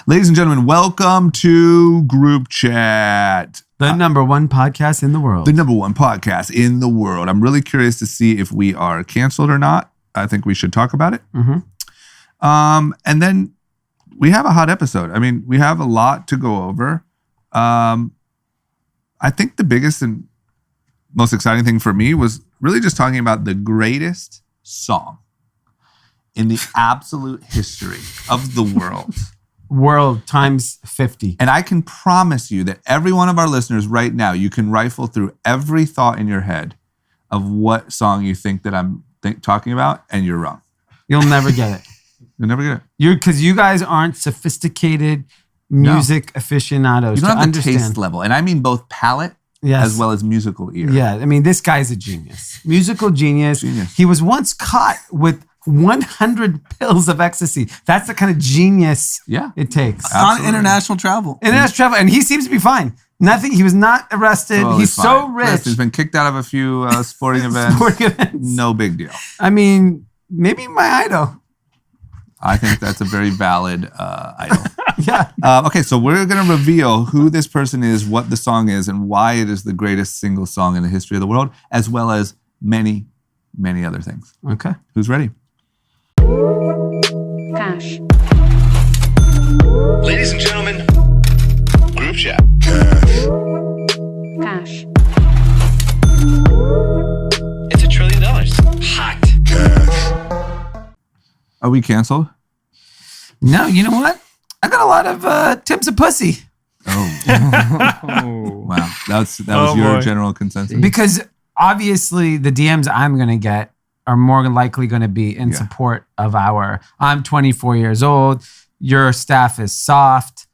Ladies and gentlemen, welcome to Group Chat. The number one podcast in the world. The number one podcast in the world. I'm really curious to see if we are canceled or not. I think we should talk about it. Mm-hmm. And then we have a hot episode. I mean, we have a lot to go over. I think the biggest and most exciting thing for me was really just talking about the greatest song in the absolute history of the world. World times 50. And I can promise you that every one of our listeners right now, you can rifle through every thought in your head of what song you think that I'm talking about, and you're wrong. You'll never get it. You'll never get it. Because you guys aren't sophisticated music aficionados. You don't to have understand. the taste level. And I mean both palate as well as musical ear. Yeah, I mean, this guy's a genius. Musical genius. He was once caught with 100 pills of ecstasy. That's the kind of genius it takes. Absolutely. On international travel. And he seems to be fine. Nothing. He was not arrested. Totally He's fine. so rich. Yes, he's been kicked out of a few sporting events. No big deal. I mean, maybe my idol. I think that's a very valid idol. Yeah. Okay, so we're going to reveal who this person is, what the song is, and why it is the greatest single song in the history of the world, as well as many, many other things. Okay. Who's ready? Cash. Ladies and gentlemen, Group Chat. Cash. It's $1 trillion. Hot. Are we canceled? No, you know what? I got a lot of Tim's a pussy. Oh. Wow. That was your general consensus? Because obviously the DMs I'm going to get are more than likely going to be in support of I'm 24 years old, your staff is soft,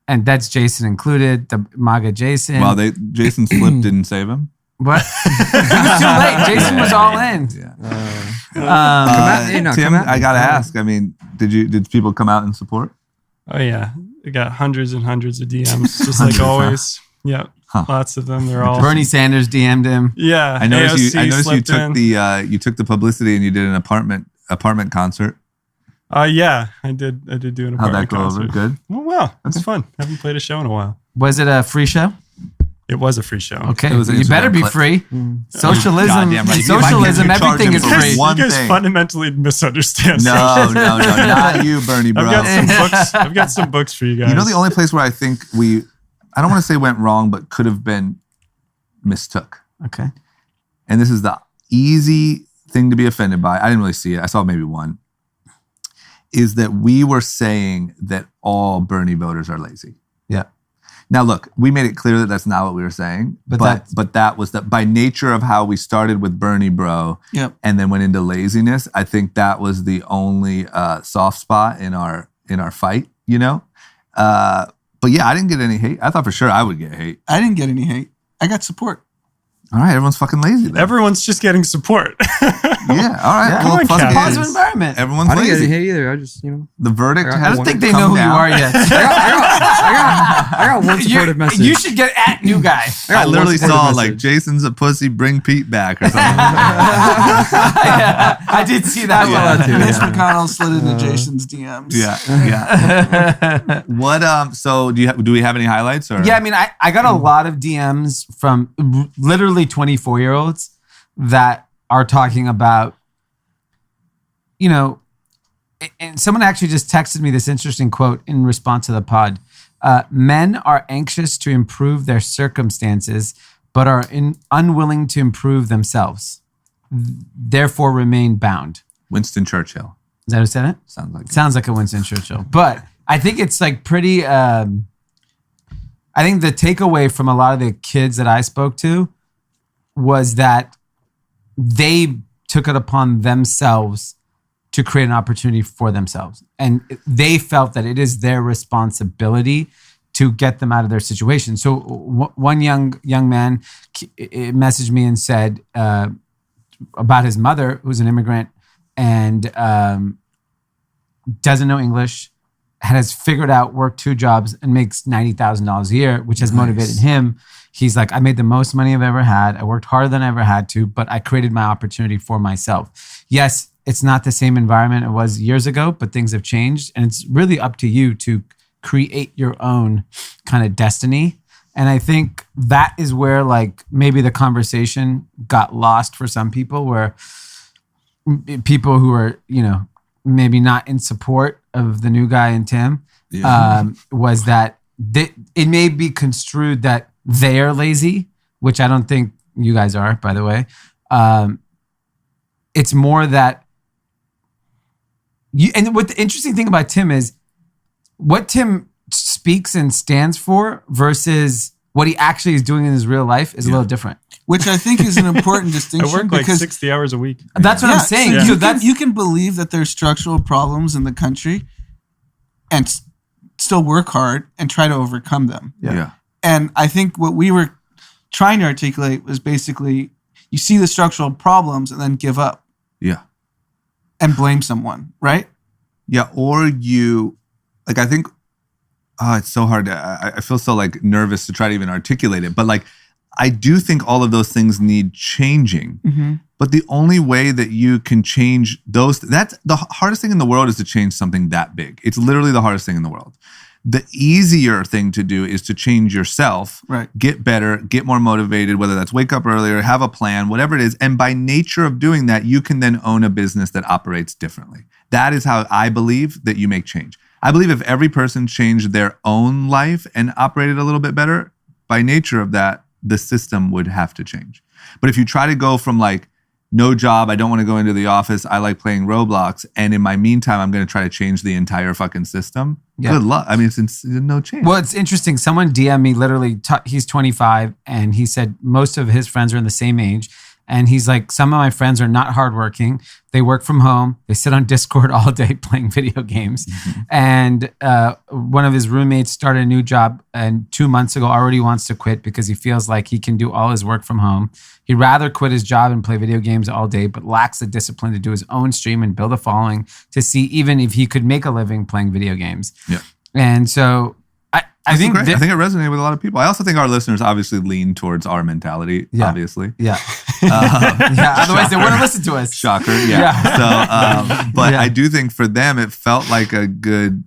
and that's Jason included, the MAGA Jason. Well, Jason's flip didn't save him. What? It was too late. Jason was all in. Yeah. Tim, I got to ask, I mean, did people come out in support? Oh, yeah. We got hundreds and hundreds of DMs, just like always. Yeah. Huh. Lots of them. They're all. Bernie Sanders DM'd him. Yeah. I noticed you took the publicity and you did an apartment concert. Yeah. I did do an apartment concert. How'd that go over? Good? Oh, wow. It's fun. Haven't played a show in a while. Was it a free show? It was a free show. Okay. You better be free. Socialism. Right. Socialism. Everything is free. You guys fundamentally misunderstand. No, not you, Bernie, bro. I've got some books for you guys. You know the only place where I think I don't want to say went wrong, but could have been mistook. Okay. And this is the easy thing to be offended by. I didn't really see it. I saw maybe one. Is that we were saying that all Bernie voters are lazy. Yeah. Now, look, we made it clear that that's not what we were saying. But that was by nature of how we started with Bernie bro and then went into laziness. I think that was the only soft spot in our fight, you know? But yeah, I didn't get any hate. I thought for sure I would get hate. I didn't get any hate. I got support. All right, everyone's fucking lazy then. Everyone's just getting support. Yeah, all right. Yeah, well, positive environment. Everyone's lazy. I didn't lazy. get any hate either. I just, the verdict I don't think they know who you are yet. I got one supportive message. You should get at new guy. I literally saw like Jason's a pussy, bring Pete back or something. Yeah, I did see that. Yeah. Mitch McConnell slid into Jason's DMs. Yeah. What? So do we have any highlights? Or? Yeah, I mean, I got a lot of DMs from literally 24-year-olds that are talking about, you know, and someone actually just texted me this interesting quote in response to the pod. Men are anxious to improve their circumstances, but are unwilling to improve themselves. Therefore, remain bound. Winston Churchill. Is that who said it? Sounds like a Winston Churchill. But I think it's like pretty. I think the takeaway from a lot of the kids that I spoke to was that they took it upon themselves to create an opportunity for themselves. And they felt that it is their responsibility to get them out of their situation. So one young man messaged me and said about his mother, who's an immigrant and doesn't know English, has figured out, worked 2 jobs and makes $90,000 a year, which has motivated him. He's like, I made the most money I've ever had. I worked harder than I ever had to, but I created my opportunity for myself. Yes, it's not the same environment it was years ago, but things have changed. And it's really up to you to create your own kind of destiny. And I think that is where like maybe the conversation got lost for some people, where people who are, you know, maybe not in support of the new guy and Tim, was that it may be construed that they're lazy, which I don't think you guys are, by the way. It's more that and what the interesting thing about Tim is what Tim speaks and stands for versus what he actually is doing in his real life is a little different. Which I think is an important distinction. I work like 60 hours a week. That's what I'm saying. So you can believe that there's structural problems in the country and still work hard and try to overcome them. Yeah. And I think what we were trying to articulate was basically you see the structural problems and then give up. Yeah. And blame someone, right? Yeah. Or you, like, I think, it's so hard. I feel so like nervous to try to even articulate it. But like, I do think all of those things need changing. Mm-hmm. But the only way that you can change those, that's the hardest thing in the world, is to change something that big. It's literally the hardest thing in the world. The easier thing to do is to change yourself, right? Get better, get more motivated, whether that's wake up earlier, have a plan, whatever it is. And by nature of doing that, you can then own a business that operates differently. That is how I believe that you make change. I believe if every person changed their own life and operated a little bit better, by nature of that, the system would have to change. But if you try to go from like, no job, I don't want to go into the office, I like playing Roblox, and in my meantime, I'm going to try to change the entire fucking system. Yeah. Good luck. I mean, it's no change. Well, it's interesting. Someone DM'd me literally, he's 25, and he said most of his friends are in the same age. And he's like, some of my friends are not hardworking. They work from home. They sit on Discord all day playing video games. Mm-hmm. And one of his roommates started a new job, and 2 months ago already wants to quit because he feels like he can do all his work from home. He'd rather quit his job and play video games all day, but lacks the discipline to do his own stream and build a following to see even if he could make a living playing video games. Yeah. And so I think I think it resonated with a lot of people. I also think our listeners obviously lean towards our mentality, obviously. Yeah. Otherwise, they wouldn't listen to us. Shocker. Yeah. So, but I do think for them, it felt like a good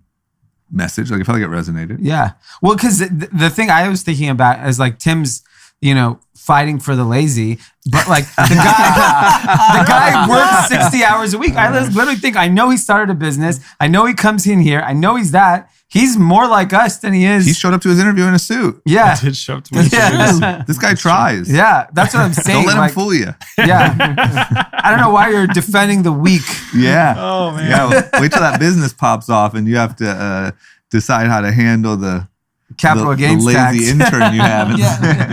message. Like, it felt like it resonated. Yeah. Well, because the thing I was thinking about is like Tim's, you know, fighting for the lazy, but like the guy works 60 hours a week. I literally think, I know he started a business. I know he comes in here. I know he's that. He's more like us than he is. He showed up to his interview in a suit. Yeah. I did show up to my interview. This guy tries. Yeah. That's what I'm saying. Don't let him fool you. Yeah. I don't know why you're defending the weak. Yeah. Oh, man. Yeah. Wait till that business pops off and you have to decide how to handle the capital gains lazy tax. intern you have.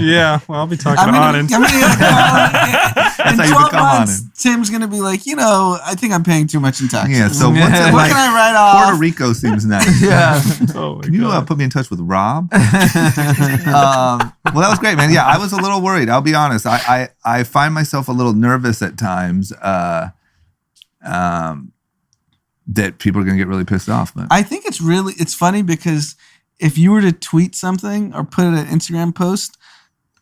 Yeah, well, I'll be talking to Anand. In 12 months, Tim's going to be like, you know, I think I'm paying too much in taxes. Yeah, so what can I write off? Puerto Rico seems nice. Yeah. Can you put me in touch with Rob? Well, that was great, man. Yeah, I was a little worried. I'll be honest. I find myself a little nervous at times that people are going to get really pissed off. But I think it's funny because if you were to tweet something or put an Instagram post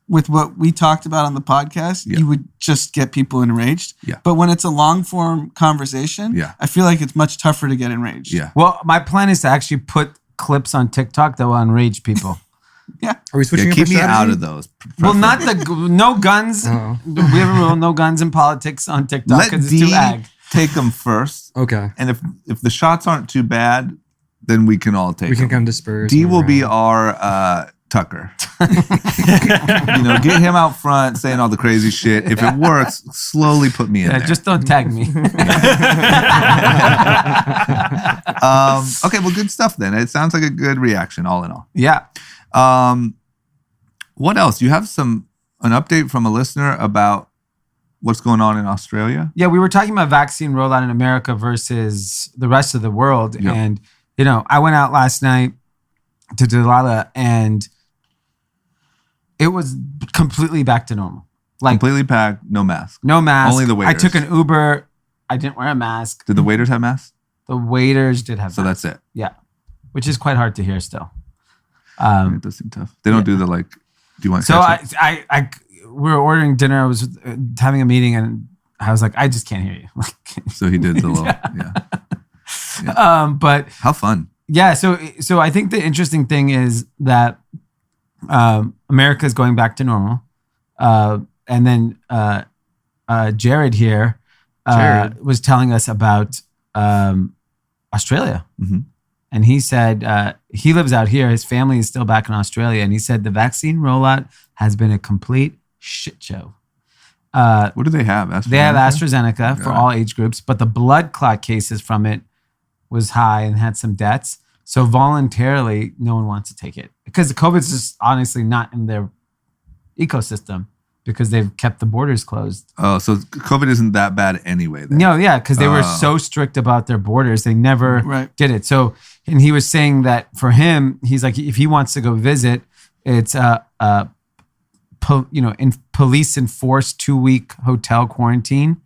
with what we talked about on the podcast, you would just get people enraged. Yeah. But when it's a long form conversation, I feel like it's much tougher to get enraged. Yeah. Well, my plan is to actually put clips on TikTok that will enrage people. Yeah. Are we switching? Keep me out of those. Well, not no guns. Oh. We have a rule: no guns in politics on TikTok because it's too ag. Take them first. Okay. And if the shots aren't too bad, then we can all take them. We can kind of disperse. Dee will be our Tucker. You know, get him out front saying all the crazy shit. If it works, slowly put me in there. Just don't tag me. Okay, well, good stuff then. It sounds like a good reaction, all in all. Yeah. What else? You have an update from a listener about what's going on in Australia? Yeah, we were talking about vaccine rollout in America versus the rest of the world. Yep. And, you know, I went out last night to Delilah and it was completely back to normal. Like completely packed, no mask. No mask. Only the waiters. I took an Uber. I didn't wear a mask. Did the waiters have masks? The waiters did have masks. So that's it. Yeah. Which is quite hard to hear still. It does seem tough. They don't do the like, do you want So we were ordering dinner. I was having a meeting and I was like, I just can't hear you. So he did the little, yeah. But how fun. Yeah, so I think the interesting thing is that America is going back to normal, and then Jared here was telling us about Australia, and he said he lives out here. His family is still back in Australia, and he said the vaccine rollout has been a complete shit show. What do they have? AstraZeneca? They have AstraZeneca for all age groups, but the blood clot cases from it was high and had some deaths. So voluntarily, no one wants to take it because the COVID's just honestly not in their ecosystem because they've kept the borders closed. Oh, so COVID isn't that bad anyway then. No, yeah, because they were so strict about their borders. They never did it. So, and he was saying that for him, he's like, if he wants to go visit, it's police enforced 2-week hotel quarantine.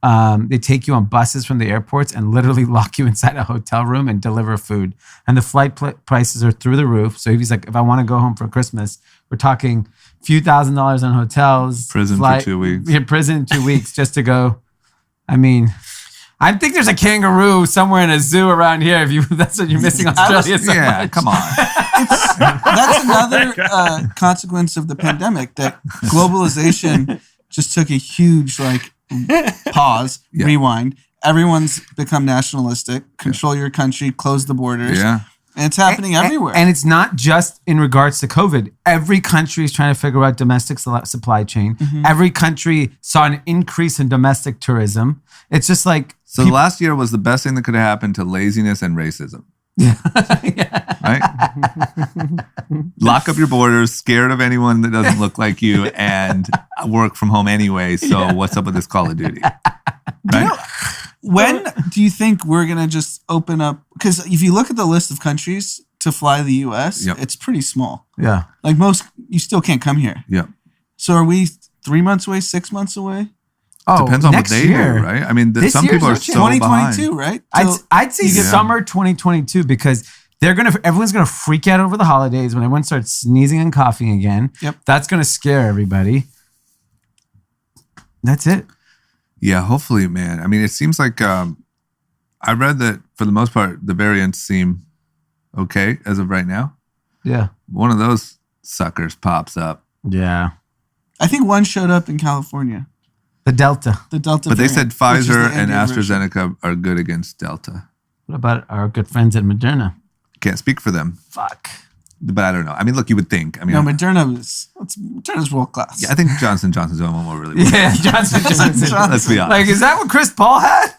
They take you on buses from the airports and literally lock you inside a hotel room and deliver food. And the flight prices are through the roof. So if he's like, if I want to go home for Christmas, we're talking a few $1,000s on hotels. Prison for 2 weeks. Yeah, prison 2 weeks just to go. I mean, I think there's a kangaroo somewhere in a zoo around here. If that's what you're missing Australia so much. Come on. That's another consequence of the pandemic, that globalization just took a huge pause, rewind. Everyone's become nationalistic. Control your country, close the borders. Yeah. And it's happening everywhere. And it's not just in regards to COVID. Every country is trying to figure out domestic supply chain. Every country saw an increase in domestic tourism. It's just like... So the last year was the best thing that could have happened to laziness and racism. Yeah. Right? Lock up your borders, scared of anyone that doesn't look like you, and work from home anyway. So what's up with this Call of Duty? Right? When do you think we're going to just open up? Because if you look at the list of countries to fly the U.S., it's pretty small. Yeah. Like you still can't come here. Yeah. So are we 3 months away, 6 months away? Oh, depends on what they year. do, right? I mean, some people are so 2022, behind. right? I'd say summer 2022 because everyone's gonna freak out over the holidays when everyone starts sneezing and coughing again. Yep. That's gonna scare everybody. That's it. Yeah, hopefully, man. I mean, it seems like I read that for the most part, the variants seem okay as of right now. Yeah. One of those suckers pops up. Yeah. I think one showed up in California. The Delta. But variant, they said Pfizer and Indian AstraZeneca version. are good against Delta. What about our good friends at Moderna? Can't speak for them. Fuck. But I don't know. I mean, look, you would think. I mean, No, Moderna's world class. Yeah, I think Johnson & Johnson's the only one we're really. Yeah, Johnson. Let's be honest. Like, is that what Chris Paul had?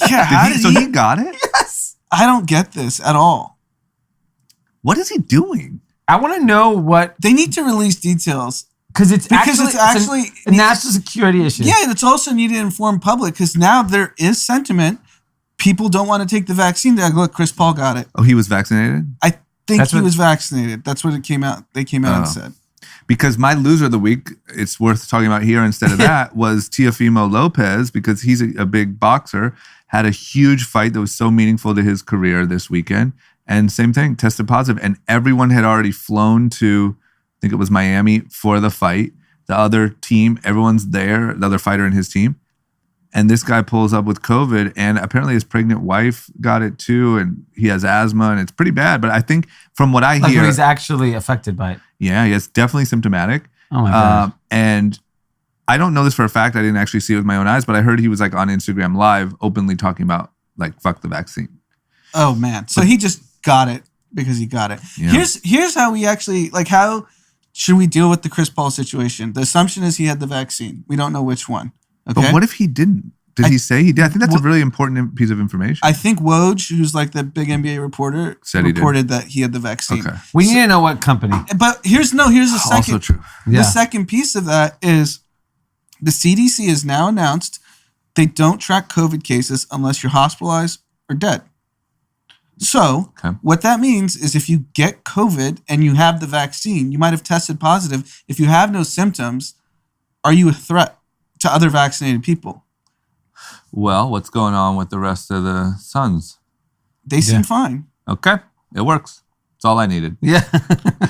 Yeah, So he got it? Yes. I don't get this at all. What is he doing? I want to know what, They need to release details. because it's actually a national security issue. Yeah, and it's also need to inform public because now there is sentiment. People don't want to take the vaccine. They're like, look, Chris Paul got it. Oh, he was vaccinated? I think he was vaccinated. That's what it came out. They came out and said. Because my loser of the week, it's worth talking about here instead of that, was Teofimo Lopez, because he's a big boxer, had a huge fight that was so meaningful to his career this weekend. And same thing, tested positive. And everyone had already flown to, I think it was Miami, for the fight. The other team, everyone's there, the other fighter and his team. And this guy pulls up with COVID, and apparently his pregnant wife got it too, and he has asthma, and it's pretty bad. But I think from what I hear... he's actually affected by it. Yeah, it's definitely symptomatic. Oh my God. And I don't know this for a fact. I didn't actually see it with my own eyes, but I heard he was on Instagram Live openly talking about fuck the vaccine. Oh man. So he just got it because he got it. Yeah. Here's how we actually how should we deal with the Chris Paul situation? The assumption is he had the vaccine. We don't know which one. Okay. But what if he didn't? Did he say he did? I think that's a really important piece of information. I think Woj, who's the big NBA reporter, reported that he had the vaccine. Okay. We need to know what company. But here's the second. Also true. Yeah. The second piece of that is the CDC has now announced they don't track COVID cases unless you're hospitalized or dead. So what that means is if you get COVID and you have the vaccine, you might have tested positive. If you have no symptoms, are you a threat to other vaccinated people? Well, what's going on with the rest of the Suns? They seem fine. Okay. It works. That's all I needed. Yeah.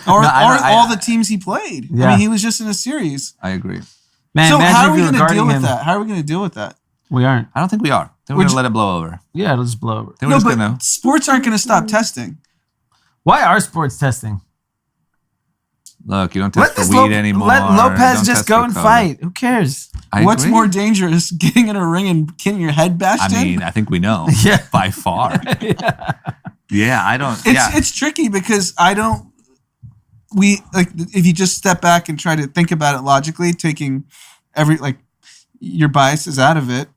Or all the teams he played. Yeah. I mean, he was just in a series. I agree. Man, So how are we going to deal with that? How are we going to deal with that? We aren't. I don't think we are. Then we're going to let it blow over. Yeah, it'll just blow over. Then we're just gonna... sports aren't going to stop testing. Why are sports testing? Look, you don't test for weed anymore. Let Lopez just go and fight. Who cares? What's more dangerous, getting in a ring and getting your head bashed in? I mean, I think we know. By far. I don't. It's tricky because if you just step back and try to think about it logically, taking your biases out of it,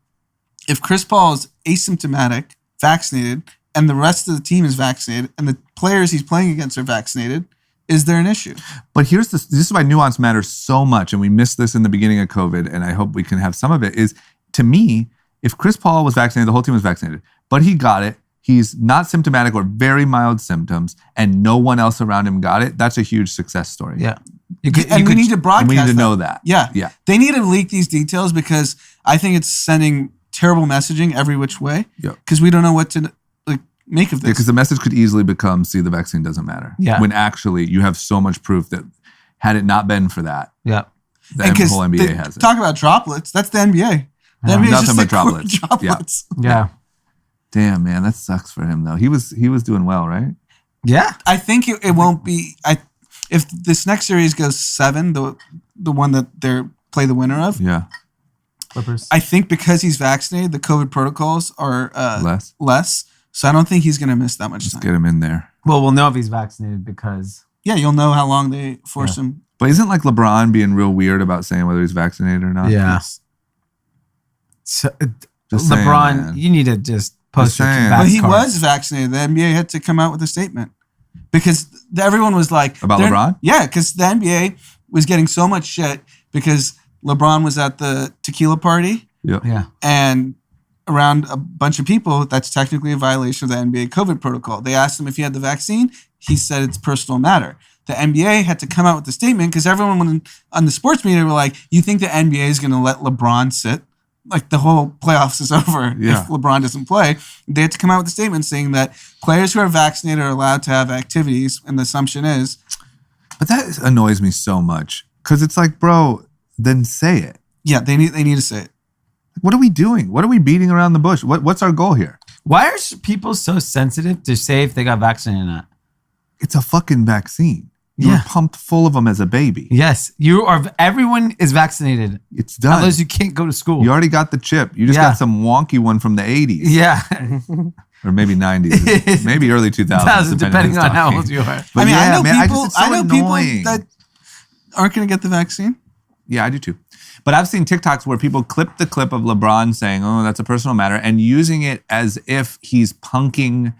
if Chris Paul is asymptomatic, vaccinated, and the rest of the team is vaccinated, and the players he's playing against are vaccinated, is there an issue? But this is why nuance matters so much, and we missed this in the beginning of COVID, and I hope we can have some of it, is, to me, if Chris Paul was vaccinated, the whole team was vaccinated, but he got it, he's not symptomatic or very mild symptoms, and no one else around him got it, that's a huge success story. Yeah. We need to broadcast. We need to know that. Yeah. They need to leak these details because I think it's sending terrible messaging every which way. Yeah. Because we don't know what to make of this. Because the message could easily become, see, the vaccine doesn't matter. Yeah. When actually you have so much proof that had it not been for that, the whole NBA has it. Talk about droplets. That's the NBA. The NBA is nothing just but droplets. Yeah. Damn, man, that sucks for him though. He was doing well, right? Yeah. I think it won't be. If this next series goes 7, the one that they play the winner of. Yeah. Clippers. I think because he's vaccinated, the COVID protocols are less. So I don't think he's going to miss that much time. Get him in there. Well, we'll know if he's vaccinated because... Yeah, you'll know how long they force him. But isn't LeBron being real weird about saying whether he's vaccinated or not? Yeah. So, LeBron, you need to just post your vax But he card. was vaccinated. The NBA had to come out with a statement. Because everyone was like... About LeBron? Yeah, because the NBA was getting so much shit because LeBron was at the tequila party. Yeah. And... around a bunch of people, that's technically a violation of the NBA COVID protocol. They asked him if he had the vaccine. He said it's personal matter. The NBA had to come out with a statement because everyone on the sports media were like, you think the NBA is going to let LeBron sit? Like the whole playoffs is over if LeBron doesn't play. They had to come out with a statement saying that players who are vaccinated are allowed to have activities, and the assumption is... But that annoys me so much because it's like, bro, then say it. Yeah, they need to say it. What are we doing? What are we beating around the bush? What's our goal here? Why are people so sensitive to say if they got vaccinated or not? It's a fucking vaccine. You were pumped full of them as a baby. Yes. Everyone is vaccinated. It's done. Otherwise you can't go to school. You already got the chip. You just got some wonky one from the 80s. Yeah. Or maybe 90s. Maybe early 2000s. Depending on how old you are. But I know people that aren't going to get the vaccine. Yeah, I do too. But I've seen TikToks where people clip the clip of LeBron saying, oh, that's a personal matter, and using it as if he's punking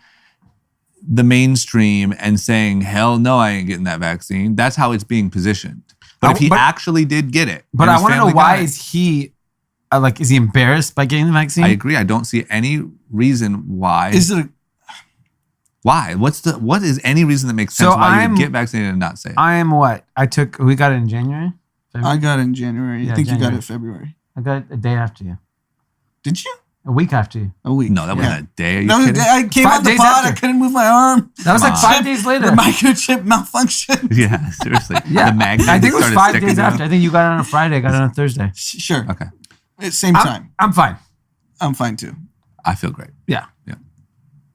the mainstream and saying, hell no, I ain't getting that vaccine. That's how it's being positioned. But if he actually did get it. But I want to know why is he embarrassed by getting the vaccine? I agree. I don't see any reason why. Why? What is any reason that makes sense why you would get vaccinated and not say it? We got it in January? I got it in January. Yeah, I think January. you got it in February. I got it a day after you. Did you? A week after you. A week. No, that wasn't a day. Are you that was kidding? I came 5 out the days pod. after. I couldn't move my arm. That was like 5 days later. The microchip malfunction. Yeah, seriously. Yeah. The magnet I think it was started 5 sticking days to after. him. I think you got it on a Friday. I got it on a Thursday. Sure. Okay. Same time. I'm fine. I'm fine too. I feel great. Yeah.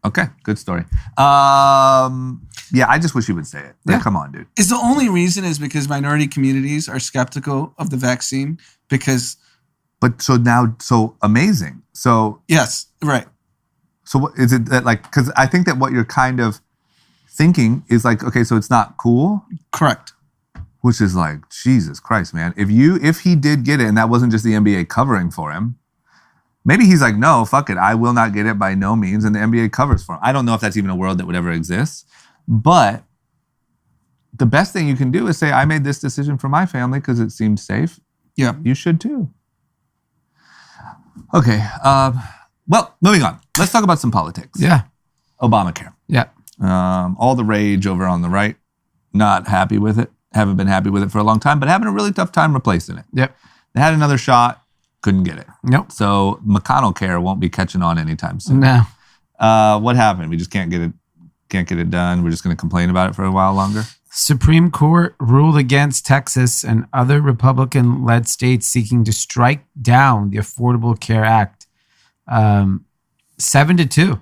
Okay, good story. Yeah, I just wish you would say it. Like, come on, dude. Is the only reason is because minority communities are skeptical of the vaccine because... But so amazing. So... Yes, right. So what is it that like, because I think that what you're kind of thinking is like, okay, so it's not cool? Correct. Which is like, Jesus Christ, man. If he did get it and that wasn't just the NBA covering for him, maybe he's like, no, fuck it. I will not get it by no means. And the NBA covers for him. I don't know if that's even a world that would ever exist. But the best thing you can do is say, I made this decision for my family because it seemed safe. Yeah. You should too. Okay. Well, moving on. Let's talk about some politics. Yeah. Obamacare. Yeah. All the rage over on the right. Not happy with it. Haven't been happy with it for a long time, but having a really tough time replacing it. Yep. They had another shot. Couldn't get it. Nope. So McConnell care won't be catching on anytime soon. No. What happened? We just can't get it done. We're just going to complain about it for a while longer. Supreme Court ruled against Texas and other Republican-led states seeking to strike down the Affordable Care Act. 7-2.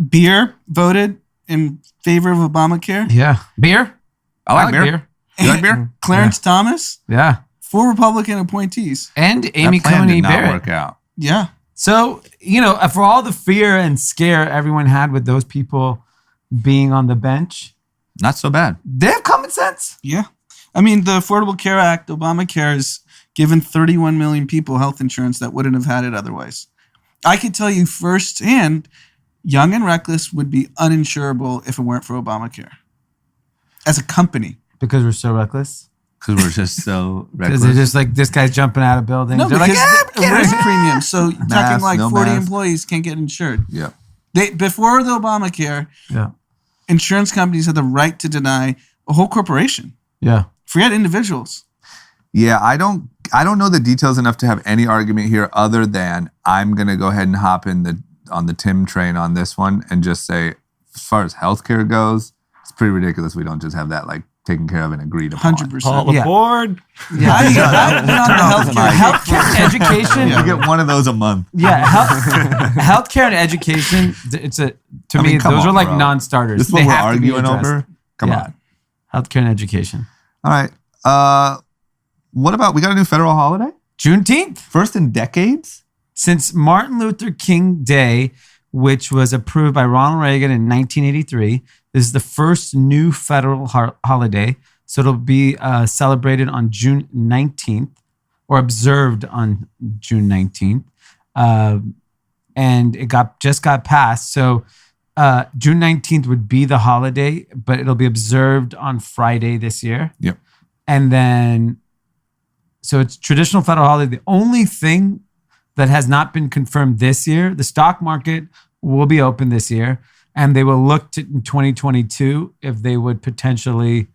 Beer voted in favor of Obamacare. Yeah. Beer? I like beer. You like beer? Clarence Thomas. Yeah. 4 Republican appointees. And Amy Coney Barrett. Not work out. Yeah. So, for all the fear and scare everyone had with those people being on the bench, not so bad. They have common sense. Yeah. I mean, the Affordable Care Act, Obamacare, has given 31 million people health insurance that wouldn't have had it otherwise. I could tell you firsthand, Young and Reckless would be uninsurable if it weren't for Obamacare. As a company. Because we're so reckless? Because we're just so reckless. Because they're just like, this guy's jumping out of buildings. No, they're because like, risk premium. So Mask, talking like no 40 mask. employees can't get insured. Yeah. Before the Obamacare, insurance companies had the right to deny a whole corporation. Yeah. Forget individuals. Yeah, I don't know the details enough to have any argument here other than I'm going to go ahead and hop in on the Tim train on this one and just say, as far as healthcare goes, it's pretty ridiculous we don't just have that like taken care of and agreed upon. 100%. All aboard. Yeah. Healthcare and education. You get one of those a month. Yeah, healthcare and education. To me, those are like non-starters. This is what we're arguing over. Come on. Healthcare and education. All right. What about we got a new federal holiday? Juneteenth. First in decades? Since Martin Luther King Day, which was approved by Ronald Reagan in 1983. This is the first new federal holiday. So it'll be celebrated on June 19th or observed on June 19th. And it just got passed. So June 19th would be the holiday, but it'll be observed on Friday this year. Yep. And then, so it's traditional federal holiday. The only thing that has not been confirmed this year, the stock market will be open this year, and they will look to in 2022 if they would potentially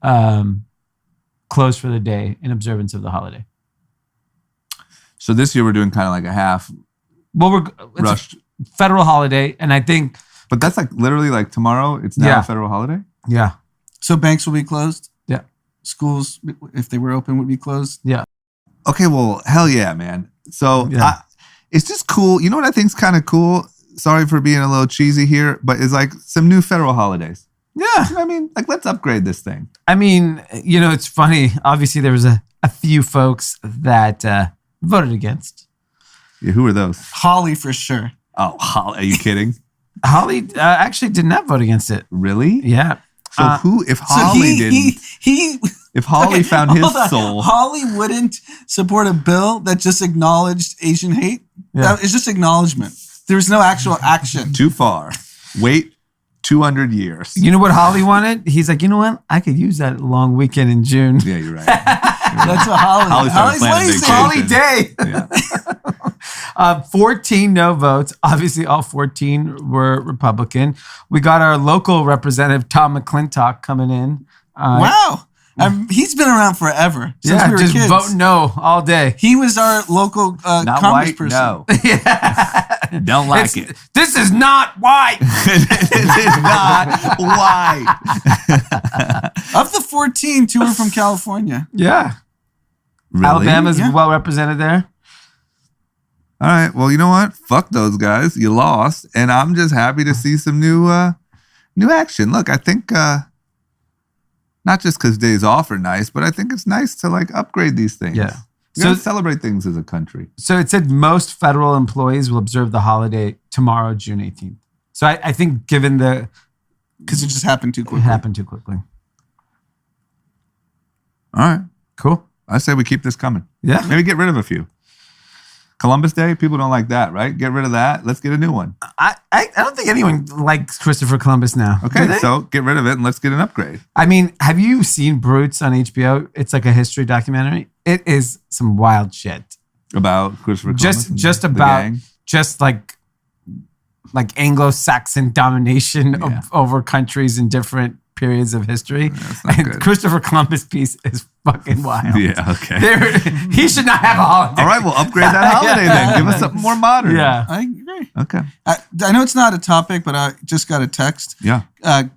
close for the day in observance of the holiday. So this year we're doing kind of like a half. Well, it's rushed a federal holiday, and I think. But that's like literally like tomorrow. It's now a federal holiday. Yeah. So banks will be closed. Yeah. Schools, if they were open, would be closed. Yeah. Okay. Well, hell yeah, man. So it's just cool. You know what I think is kind of cool? Sorry for being a little cheesy here, but it's like some new federal holidays. Yeah. You know what I mean? Like, let's upgrade this thing. I mean, it's funny. Obviously, there was a few folks that voted against. Yeah, who are those? Holly, for sure. Oh, Holly. Are you kidding? Holly actually did not vote against it. Really? Yeah. So if Holly didn't... If Holly found his soul... Holly wouldn't support a bill that just acknowledged Asian hate? Yeah. It's just acknowledgement. There was no actual action. Too far. Wait 200 years. You know what Holly wanted? He's like, you know what? I could use that long weekend in June. Yeah, you're right. That's what Holly's lazy. Holly Day. Yeah. 14 no votes. Obviously, all 14 were Republican. We got our local representative, Tom McClintock, coming in. Wow. He's been around forever. Since we were just kids. vote no all day. He was our local congressperson. No. Don't like it. This is not white. This is not white. Of the 14, 2 were from California. Yeah. Really? Alabama's well represented there. All right. Well, you know what? Fuck those guys. You lost. And I'm just happy to see some new action. Look, I think not just because days off are nice, but I think it's nice to like upgrade these things. Yeah. So celebrate things as a country. So it said most federal employees will observe the holiday tomorrow, June 18th. So I think given because it just happened too quickly. It happened too quickly. All right. Cool. I say we keep this coming. Yeah. Maybe get rid of a few. Columbus Day, people don't like that, right? Get rid of that. Let's get a new one. I don't think anyone likes Christopher Columbus now. Okay, so get rid of it and let's get an upgrade. I mean, have you seen Brutes on HBO? It's like a history documentary. It is some wild shit. About Christopher Columbus? Just about, just like Anglo-Saxon domination over countries in different periods of history. And good. Christopher Columbus piece is fucking wild. Yeah, okay. He should not have a holiday. All right, we'll upgrade that holiday then. Give us something more modern. Yeah. I agree. Okay. I know it's not a topic, but I just got a text. Yeah.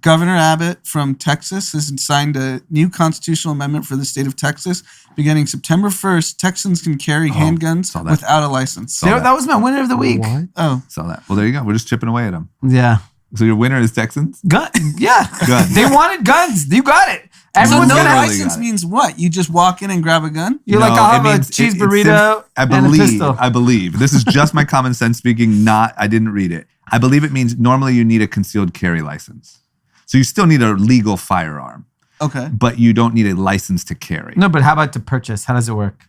Governor Abbott from Texas has signed a new constitutional amendment for the state of Texas. Beginning September 1st, Texans can carry handguns without a license. That was my winner of the week. What? Oh. Saw that. Well, there you go. We're just chipping away at them. Yeah. So your winner is Texans? Yeah. Guns. They wanted guns. You got it. Everyone's Everyone's no gonna license means what? You just walk in and grab a gun? You're like, I'll have a cheese burrito and a pistol. I believe. This is just my common sense speaking, I didn't read it. I believe it means normally you need a concealed carry license. So you still need a legal firearm. Okay. But you don't need a license to carry. No, but how about to purchase? How does it work?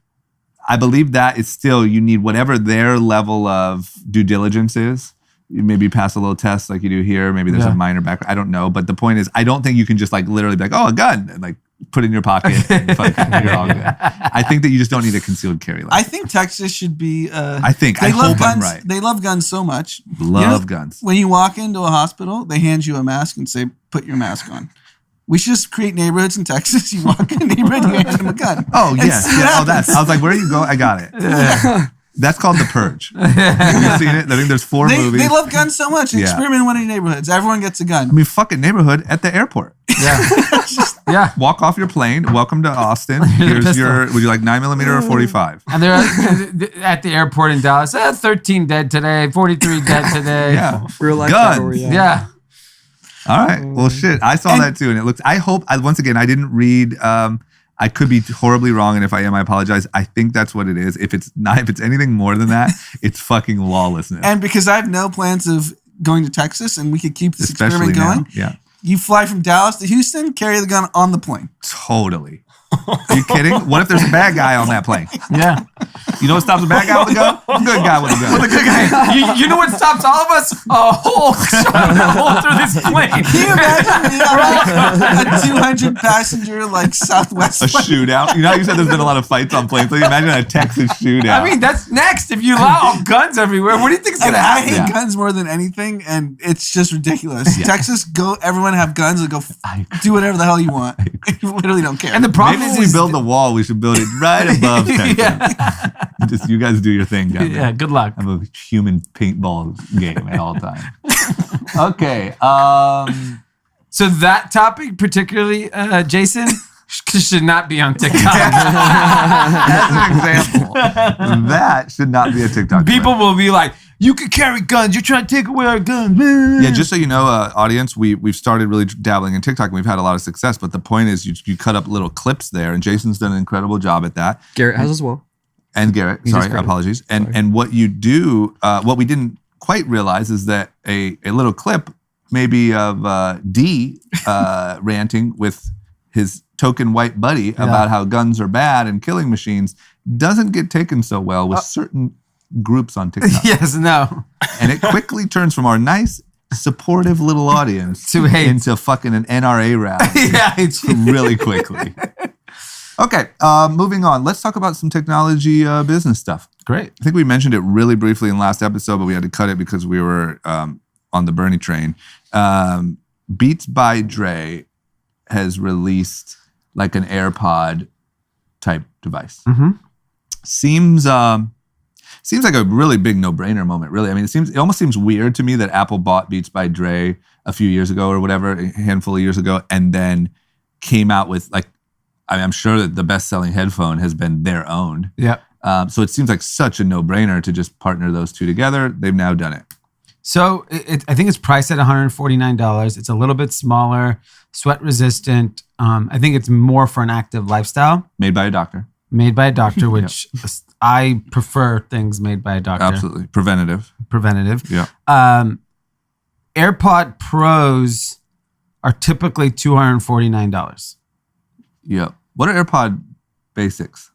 I believe that it's still, you need whatever their level of due diligence is. You maybe pass a little test like you do here. Maybe there's a minor background. I don't know. But the point is, I don't think you can just like literally be like, oh, a gun, and like put it in your pocket. And fucking, you're all good. I think that you just don't need a concealed carry license. I think Texas should be. I hope I'm right. They love guns so much. Love guns. When you walk into a hospital, they hand you a mask and say, put your mask on. We should just create neighborhoods in Texas. You walk in a neighborhood, you hand them a gun. Oh, yes. Yeah. Oh, that's. I was like, where are you going? I got it. Yeah. That's called The Purge. Have you seen it? I think there's 4 movies. They love guns so much. Experiment in one of your neighborhoods. Everyone gets a gun. I mean, fucking neighborhood at the airport. Yeah. Walk off your plane. Welcome to Austin. Here's your, would you like 9mm or 45? And they're at the airport in Dallas. 13 dead today, 43 dead today. Yeah. Real life guns. Yeah. All right. Well, shit. I saw that too. And it looks, I hope, once again, I didn't read, I could be horribly wrong. And if I am, I apologize. I think that's what it is. If it's anything more than that, it's fucking lawlessness. And because I have no plans of going to Texas and we could keep this experiment going. Yeah. You fly from Dallas to Houston, carry the gun on the plane. Totally. Are you kidding? What if there's a bad guy on that plane? Yeah. You know what stops a bad guy with a gun? A good guy with a gun. With a good guy. You know what stops all of us? A hole through this plane. Can you imagine me on like a 200 passenger like Southwest plane? A shootout. You know how you said there's been a lot of fights on planes? So you imagine a Texas shootout. I mean, that's next. If you allow guns everywhere, what do you think is going to happen? I hate guns more than anything, and it's just ridiculous. Yeah. Texas, everyone have guns and go do whatever the hell you want. You literally don't care. And the problem Maybe when we build the wall, we should build it right above Texas. Just you guys do your thing, guys. Yeah, good luck. Have a human paintball game at all times. Okay. So that topic, particularly, Jason, should not be on TikTok. As an example, that should not be a TikTok. People will be like, you can carry guns. You're trying to take away our guns. Yeah, just so you know, audience, we've started really dabbling in TikTok and we've had a lot of success. But the point is you cut up little clips there, and Jason's done an incredible job at that. Garrett has as well. And Garrett, apologies. And what you do, what we didn't quite realize is that a little clip maybe of Dee ranting with his token white buddy about how guns are bad and killing machines doesn't get taken so well with certain groups on TikTok. Yes, no. And it quickly turns from our nice, supportive little audience to hate into fucking an NRA rally really quickly. Okay, moving on. Let's talk about some technology business stuff. Great. I think we mentioned it really briefly in last episode, but we had to cut it because we were on the Bernie train. Beats by Dre has released like an AirPod type device. Mm-hmm. Seems like a really big no-brainer moment, really. I mean, it almost seems weird to me that Apple bought Beats by Dre a few years ago or whatever, a handful of years ago, and then came out with like, I mean, I'm sure that the best-selling headphone has been their own. Yeah. So it seems like such a no-brainer to just partner those two together. They've now done it. So I think it's priced at $149. It's a little bit smaller, sweat-resistant. I think it's more for an active lifestyle. Made by a doctor. Made by a doctor, which I prefer things made by a doctor. Absolutely. Preventative. Yeah. AirPod Pros are typically $249. Yeah. What are AirPod Basics?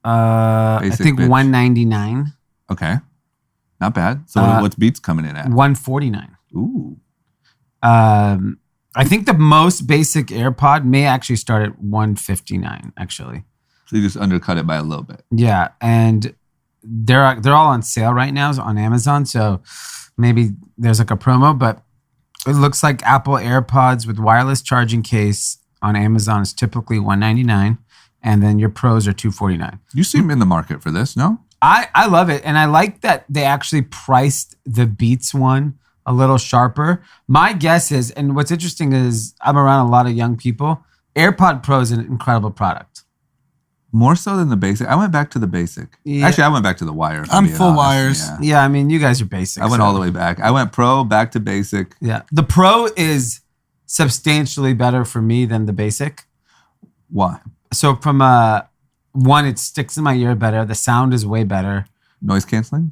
I think $199. Okay. Not bad. So what's Beats coming in at? $149. Ooh. I think the most basic AirPod may actually start at $159, actually. So you just undercut it by a little bit. Yeah, and they're all on sale right now on Amazon, so maybe there's like a promo, but It looks like Apple AirPods with wireless charging case on Amazon is typically $199, and then your Pros are $249. You seem in the market for this, no? I love it, and I like that they actually priced the Beats one a little sharper. My guess is, and what's interesting is I'm around a lot of young people, AirPod Pro is an incredible product. More so than the basic. I went back to the basic. Yeah. Actually, I went back to the wire. I'm full wires. Yeah, I mean, you guys are basic. I went all the way back. I went Pro, back to basic. Yeah. The Pro is substantially better for me than the basic. Why? So from one, it sticks in my ear better. The sound is way better. Noise canceling?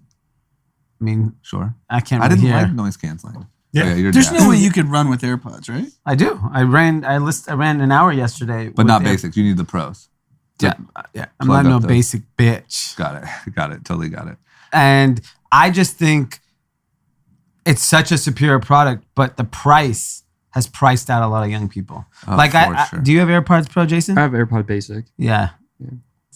I mean, sure. I can't I really didn't hear. like noise canceling. Yeah. There's no way you could run with AirPods, right? I do. I ran an hour yesterday. But not basics. You need the Pros. Yeah. I'm not no basic bitch. Got it. Totally got it. And I just think it's such a superior product, but the price has priced out a lot of young people. Oh, sure. Do you have AirPods Pro, Jason? I have AirPod Basic. Yeah. I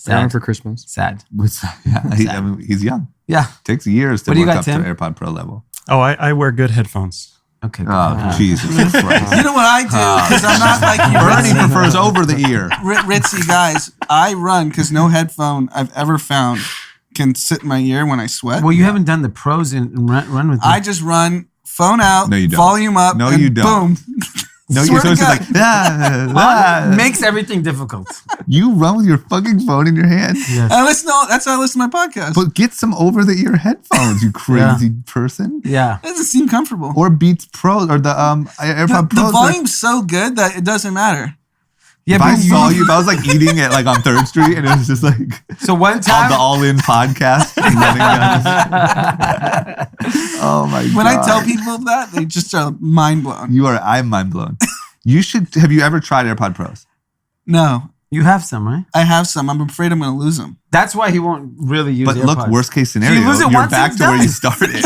got them for Christmas. Sad. I mean, he's young. Yeah. Takes years to work up to AirPod Pro level. Oh, I wear good headphones. Okay. Oh, Jesus Christ. You know what I do? Because I'm not like you. Bernie prefers over the ear. Ritzy guys, I run because no headphone I've ever found can sit in my ear when I sweat. Well, you haven't done the Pros and run with them. I just run phone out, No, you don't. volume up, No, and you don't. boom. No, Swear you're to supposed to God. like, makes everything difficult. You run with your fucking phone in your hand? Yes. That's how I listen to my podcast. But get some over-the-ear headphones, you crazy person. Yeah. It doesn't seem comfortable. Or Beats Pro, or the AirPod Pro. The volume's so good that it doesn't matter. Yeah, if I saw you, if I was like eating it like on 3rd Street and it was just like so one time on the All-In podcast. Oh my God. When I tell people that, they just are mind blown. I'm mind blown. Have you ever tried AirPod Pros? No. You have some, right? I have some. I'm afraid I'm going to lose them. That's why he won't really use But AirPods. look, worst case scenario, You lose it you're once, back it's to where done. you started. You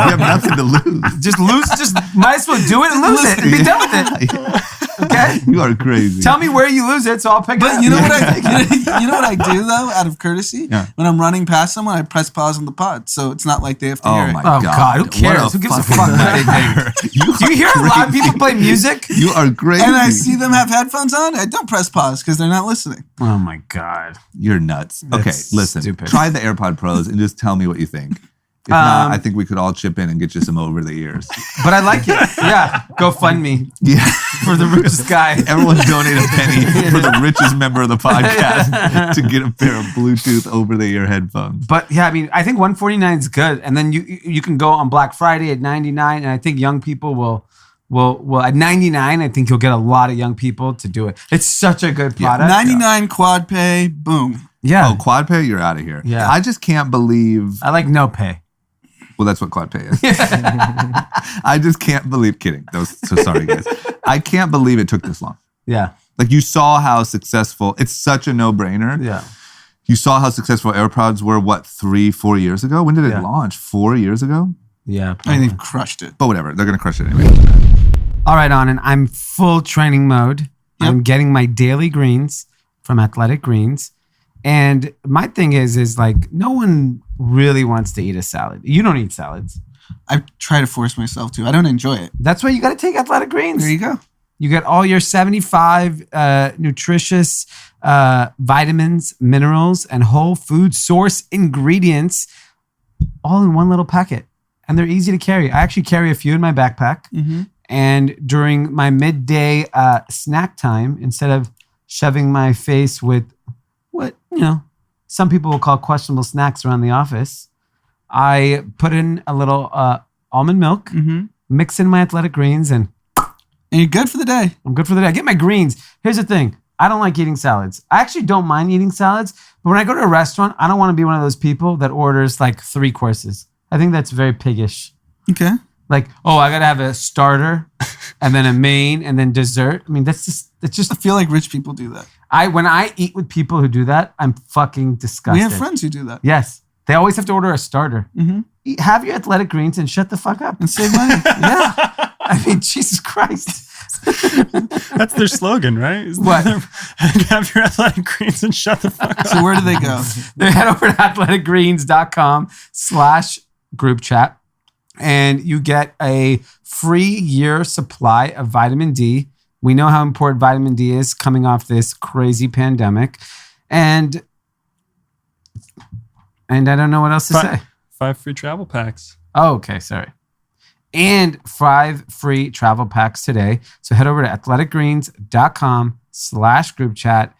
have nothing to lose. Just might as well do it and lose it and be done with it. Okay? You are crazy. Tell me where you lose it, so I'll pick it up. But you know what I do though, out of courcoursy? Yeah. When I'm running past someone, I press pause on the pod, so it's not like they have to hear Oh it. my Oh, God, who cares? What Who gives a fucking fuck what they nightmare. Do you hear a lot of people play music? You are crazy. And I see them have headphones on, I don't press pause because they're not listening. Oh my God. You're nuts. Okay, That's listen. stupid. Try the AirPod Pros and just tell me what you think. If not, I think we could all chip in and get you some over the ears. But I like it. Yeah. Go fund me Yeah. for the richest guy. Everyone donate a penny for the richest member of the podcast to get a pair of Bluetooth over the ear headphones. But yeah, I mean, I think 149 is good. And then you can go on Black Friday at 99. And I think young people will at 99, I think you'll get a lot of young people to do it. It's such a good product. 99 quad pay, boom. Yeah. Oh, quad pay, you're out of here. Yeah. I just can't believe. I like no pay. Well, that's what quad pay is. I just can't believe. Kidding. So sorry, guys. I can't believe it took this long. Yeah. Like you saw how successful. It's such a no-brainer. Yeah. You saw how successful AirPods were. What 3-4 years ago? When did it Yeah. launch? 4 years ago. Yeah. I mean, they've crushed it. But whatever. They're gonna crush it anyway. All right, Anand. I'm full training mode. Yep. I'm getting my daily greens from Athletic Greens. And my thing is like no one really wants to eat a salad. You don't eat salads. I try to force myself to. I don't enjoy it. That's why you got to take Athletic Greens. There you go. You get all your 75 nutritious vitamins, minerals, and whole food source ingredients all in one little packet. And they're easy to carry. I actually carry a few in my backpack. Mm-hmm. And during my midday snack time, instead of shoving my face with what, some people will call questionable snacks around the office, I put in a little almond milk, mix in my Athletic Greens, and you're good for the day. I'm good for the day. I get my greens. Here's the thing. I don't like eating salads. I actually don't mind eating salads, but when I go to a restaurant, I don't want to be one of those people that orders like 3 courses. I think that's very piggish. Okay. Like, I got to have a starter and then a main and then dessert. I mean, that's just I feel like rich people do that. When I eat with people who do that, I'm fucking disgusted. We have friends who do that. Yes. They always have to order a starter. Mm-hmm. Have your Athletic Greens and shut the fuck up. And save money. Yeah. I mean, Jesus Christ. That's their slogan, right? What? Have your Athletic Greens and shut the fuck up. So where do they go? They head over to athleticgreens.com/group chat. and you get a free year supply of vitamin D. We know how important vitamin D is coming off this crazy pandemic. And I don't know what else to say. 5 free travel packs. Oh, okay. Sorry. And 5 free travel packs today. So head over to athleticgreens.com/group chat.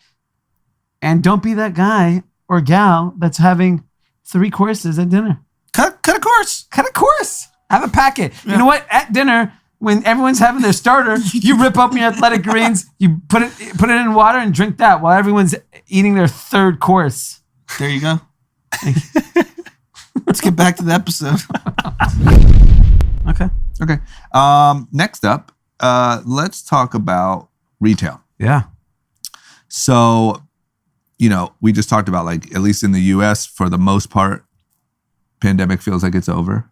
And don't be that guy or gal that's having 3 courses at dinner. Cut a course. Cut a course. Have a packet. Yeah. You know what? At dinner, when everyone's having their starter, you rip open your Athletic Greens, you put it in water and drink that while everyone's eating their 3rd course. There you go. Let's get back to the episode. Okay. Next up, let's talk about retail. Yeah. So, we just talked about, like, at least in the US, for the most part, pandemic feels like it's over.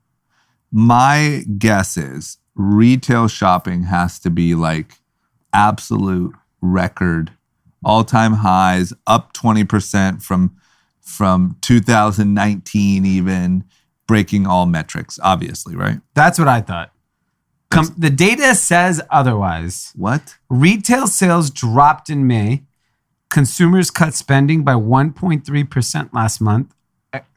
My guess is retail shopping has to be like absolute record, all-time highs, up 20% from 2019 even, breaking all metrics, obviously, right? That's what I thought. The data says otherwise. What? Retail sales dropped in May. Consumers cut spending by 1.3% last month,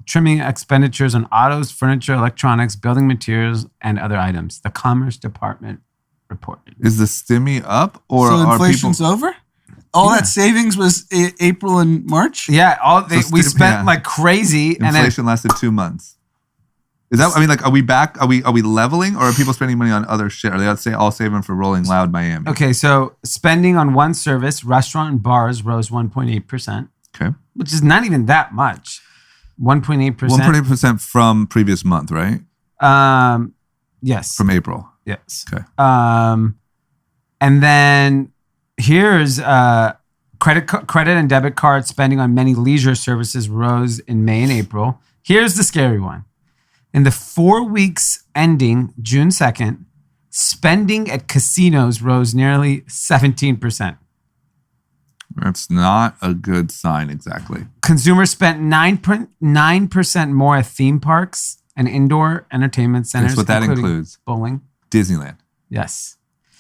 trimming expenditures on autos, furniture, electronics, building materials, and other items. The Commerce Department reported. Is the stimmy up, or so are inflation's over? All that savings was April and March? Yeah, we spent like crazy. Inflation lasted 2 months. Is that? I mean, like, are we back? Are we leveling, or are people spending money on other shit? Are they all saving for Rolling Loud Miami? Okay, so spending on one service, restaurant and bars, rose 1.8%. Okay, which is not even that much. 1.8%. 1.8% from previous month, right? Yes. From April. Yes. Okay. And then here's credit and debit card spending on many leisure services rose in May and April. Here's the scary one. In the 4 weeks ending June 2nd, spending at casinos rose nearly 17%. That's not a good sign, exactly. Consumers spent 9% more at theme parks and indoor entertainment centers. That's what that includes. Bowling. Disneyland. Yes.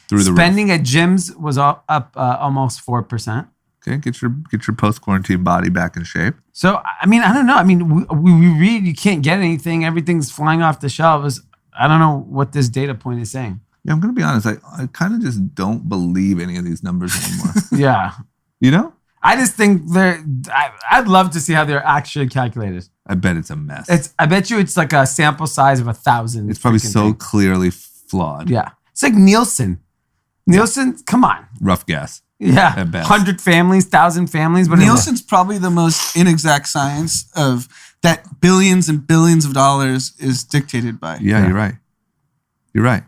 Through the spending at gyms was up almost 4%. Okay, get your post-quarantine body back in shape. So, I mean, I don't know. I mean, we read you can't get anything. Everything's flying off the shelves. I don't know what this data point is saying. Yeah, I'm going to be honest. I kind of just don't believe any of these numbers anymore. Yeah. I just think I'd love to see how they're actually calculated. I bet it's a mess. I bet you it's like a sample size of 1,000. It's probably so clearly flawed. Yeah. It's like Nielsen. Nielsen, come on. Rough guess. Yeah. At best. 100 families, 1,000 families. Nielsen's probably the most inexact science of that billions and billions of dollars is dictated by. Yeah, you're right.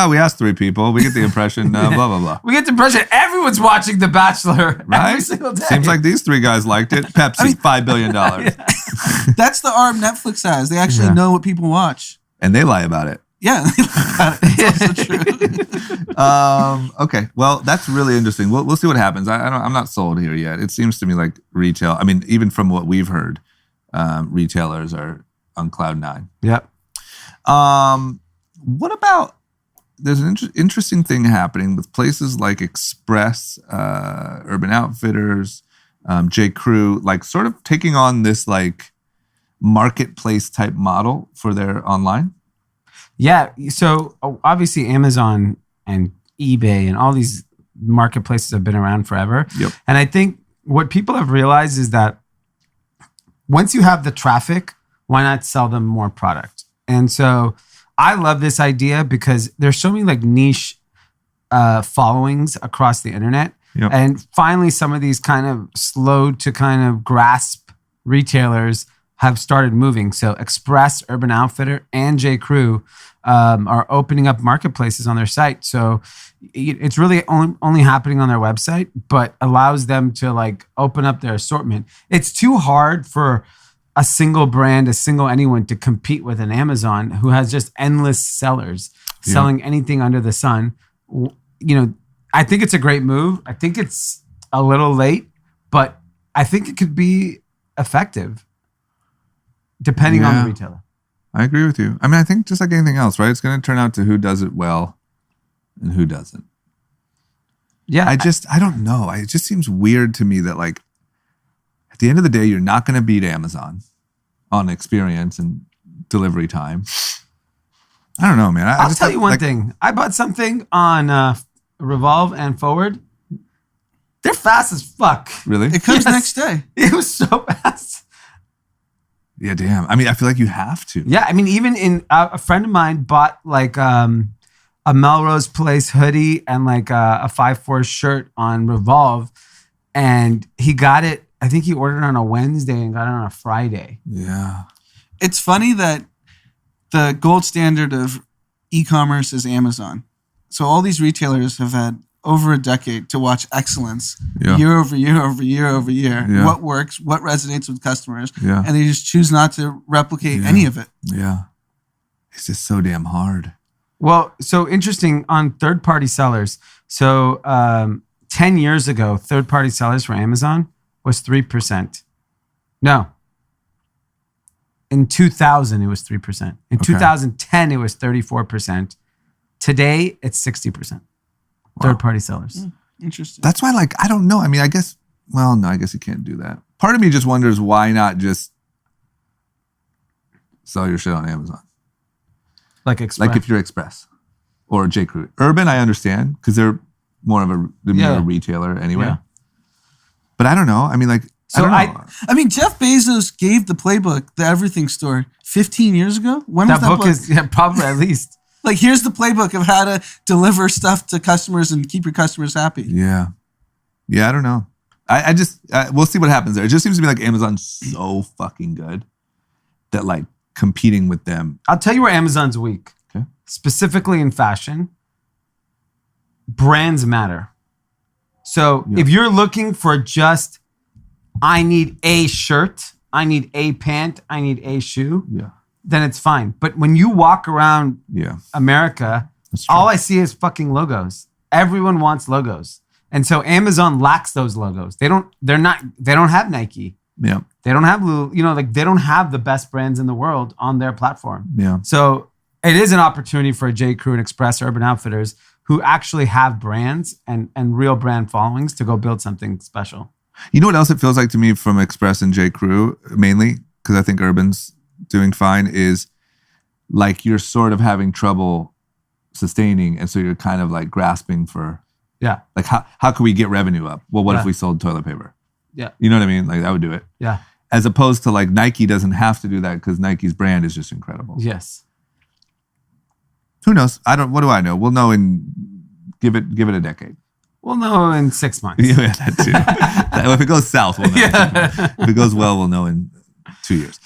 We asked 3 people. We get the impression, blah, blah, blah. We get the impression everyone's watching The Bachelor every single day. Seems like these 3 guys liked it. Pepsi, $5 billion. That's the arm Netflix has. They actually know what people watch. And they lie about it. Yeah, they lie about it. It's also true. Okay, well, that's really interesting. We'll see what happens. I'm not sold here yet. It seems to me like retail, I mean, even from what we've heard, retailers are on cloud 9. Yep. What about... There's an interesting thing happening with places like Express, Urban Outfitters, J. Crew, like sort of taking on this like marketplace type model for their online. Yeah. So obviously Amazon and eBay and all these marketplaces have been around forever. Yep. And I think what people have realized is that once you have the traffic, why not sell them more product? And so I love this idea because there's so many like niche followings across the internet. Yep. And finally, some of these kind of slow to kind of grasp retailers have started moving. So Express, Urban Outfitter, and J. Crew are opening up marketplaces on their site. So it's really only happening on their website, but allows them to like open up their assortment. It's too hard for a single brand, a single anyone to compete with an Amazon who has just endless sellers selling anything under the sun. I think it's a great move. I think it's a little late, but I think it could be effective depending on the retailer. I agree with you. I mean, I think just like anything else, right? It's going to turn out to who does it well and who doesn't. Yeah. I don't know. It just seems weird to me that like at the end of the day, you're not going to beat Amazon on experience and delivery time. I don't know, man. I'll tell you one thing. I bought something on Revolve and Forward. They're fast as fuck. Really? It comes next day. It was so fast. Yeah, damn. I mean, I feel like you have to. Yeah, I mean, even in a friend of mine bought like a Melrose Place hoodie and like a 5-4 shirt on Revolve, and he got it. I think he ordered on a Wednesday and got it on a Friday. Yeah. It's funny that the gold standard of e-commerce is Amazon. So all these retailers have had over a decade to watch excellence year over year over year over year. Yeah. What works, what resonates with customers, Yeah. and they just choose not to replicate any of it. Yeah. It's just so damn hard. Well, so interesting on third-party sellers. So 10 years ago, third-party sellers for Amazon was 3%. No. In 2000, it was 3%. In 2010, it was 34%. Today, it's 60%. Third-party sellers. Interesting. That's why, like, I don't know. I mean, I guess you can't do that. Part of me just wonders why not just sell your shit on Amazon? Like Express. Like if you're Express or J. Crew. Urban, I understand, because they're more of a retailer anyway. Yeah. But I don't know. I mean, like, so I mean, Jeff Bezos gave the playbook, the Everything Store, 15 years ago. When was that book? Is probably at least. Like, here's the playbook of how to deliver stuff to customers and keep your customers happy. Yeah. Yeah, I don't know. I just, we'll see what happens there. It just seems to me like Amazon's so fucking good that like competing with them. I'll tell you where Amazon's weak. Okay. Specifically in fashion, brands matter. So if you're looking for just, I need a shirt, I need a pant, I need a shoe, then it's fine. But when you walk around America, all I see is fucking logos. Everyone wants logos. And so Amazon lacks those logos. They don't have Nike. Yeah. They don't have they don't have the best brands in the world on their platform. Yeah. So it is an opportunity for J. Crew and Express, Urban Outfitters, who actually have brands and real brand followings to go build something special. You know what else it feels like to me from Express and J. Crew, mainly, because I think Urban's doing fine, is like you're sort of having trouble sustaining. And so you're kind of like grasping for, like how can we get revenue up? Well, what if we sold toilet paper? Yeah. You know what I mean? Like that would do it. Yeah. As opposed to like Nike doesn't have to do that because Nike's brand is just incredible. Yes. Who knows? What do I know? We'll know give it a decade. We'll know in 6 months. Yeah, that too. If it goes south, we'll know. If it goes well, we'll know in 2 years.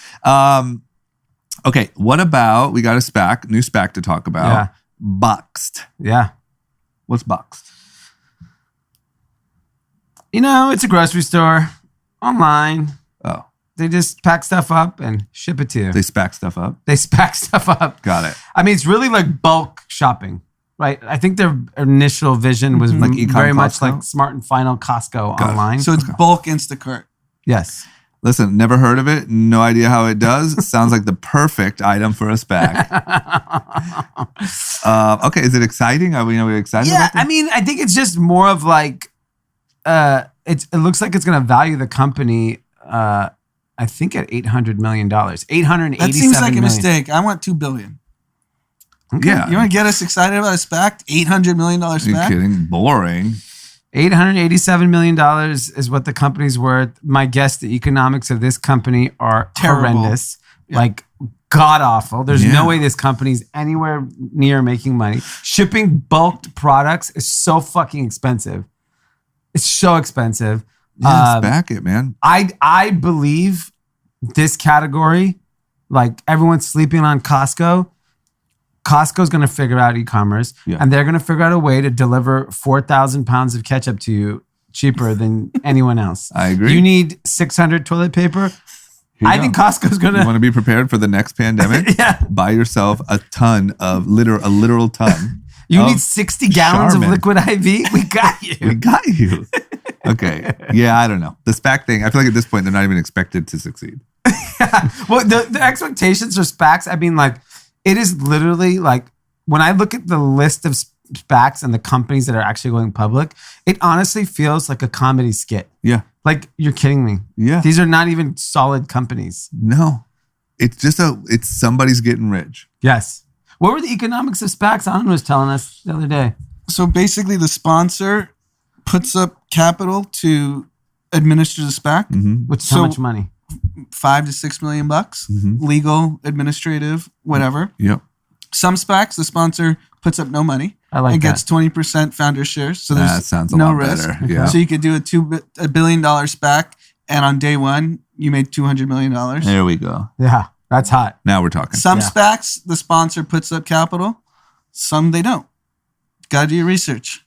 Okay, what about, we got a new SPAC to talk about. Yeah. Boxed. Yeah. What's Boxed? It's a grocery store online. Oh. They just pack stuff up and ship it to you. They SPAC stuff up? They SPAC stuff up. Got it. I mean, it's really like bulk shopping, right? I think their initial vision was like very much Costco? like Smart and Final Costco online. So it's bulk Instacart. Yes. Listen, never heard of it. No idea how it does. Sounds like the perfect item for a SPAC. Okay, is it exciting? Are we excited about this? I mean, I think it's just more of like, it looks like it's going to value the company, I think at $800 million. $887 That seems like a million. mistake. I want $2 billion. Okay. Yeah. You want to get us excited about a SPAC? $800 million SPAC? Are you kidding? Boring. $887 million is what the company's worth. My guess, the economics of this company are Terrible. horrendous, like god awful. There's no way this company's anywhere near making money. Shipping bulked products is so fucking expensive. It's so expensive. Yeah, SPAC it, man. I believe this category, like everyone's sleeping on Costco. Costco's going to figure out e-commerce, and they're going to figure out a way to deliver 4,000 pounds of ketchup to you cheaper than anyone else. I agree. You need 600 toilet paper. I think Costco's going to... You want to be prepared for the next pandemic? Buy yourself a ton of, a literal ton. You need 60 gallons of liquid IV? We got you. We got you. Okay. Yeah, I don't know. The SPAC thing, I feel like at this point, they're not even expected to succeed. Well, the expectations for SPACs, I mean, like, it is literally like, when I look at the list of SPACs and the companies that are actually going public, it honestly feels like a comedy skit. Yeah. Like, you're kidding me. Yeah. These are not even solid companies. No. It's just it's somebody's getting rich. Yes. What were the economics of SPACs? Anand was telling us the other day. So basically the sponsor puts up capital to administer the SPAC. Mm-hmm. With so much money? $5 to $6 million bucks. Mm-hmm. Legal, administrative, whatever. Yep. Some SPACs, the sponsor puts up no money. I like and that. gets 20% founder shares. So there's that sounds a no lot risk. better. Yeah. So you could do $1 billion SPAC, and on day one, you made $200 million. There we go. Yeah, that's hot. Now we're talking. Some SPACs, the sponsor puts up capital. Some they don't. Got to do your research.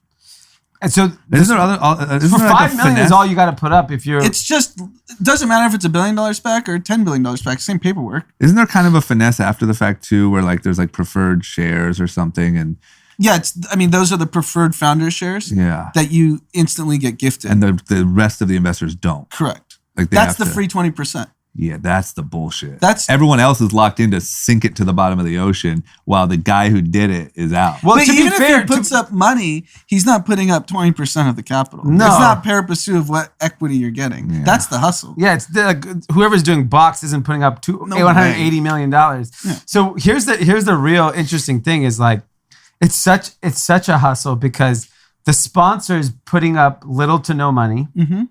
And so isn't there for $5 million is all you got to put up if you're. It's just, it doesn't matter if it's $1 billion SPAC or $10 billion SPAC. Same paperwork. Isn't there kind of a finesse after the fact too, where like there's like preferred shares or something, and yeah, those are the preferred founder shares. Yeah. That you instantly get gifted, and the rest of the investors don't. Correct. Like that's the free 20%. Yeah, that's the bullshit. That's everyone else is locked in to sink it to the bottom of the ocean, while the guy who did it is out. Well, but even if he puts up money, he's not putting up 20% of the capital. No, it's not pari passu of what equity you're getting. Yeah. That's the hustle. Yeah, it's whoever's doing box isn't putting up $180 million. Yeah. So here's the real interesting thing is like it's such a hustle because the sponsor is putting up little to no money. Mm-hmm.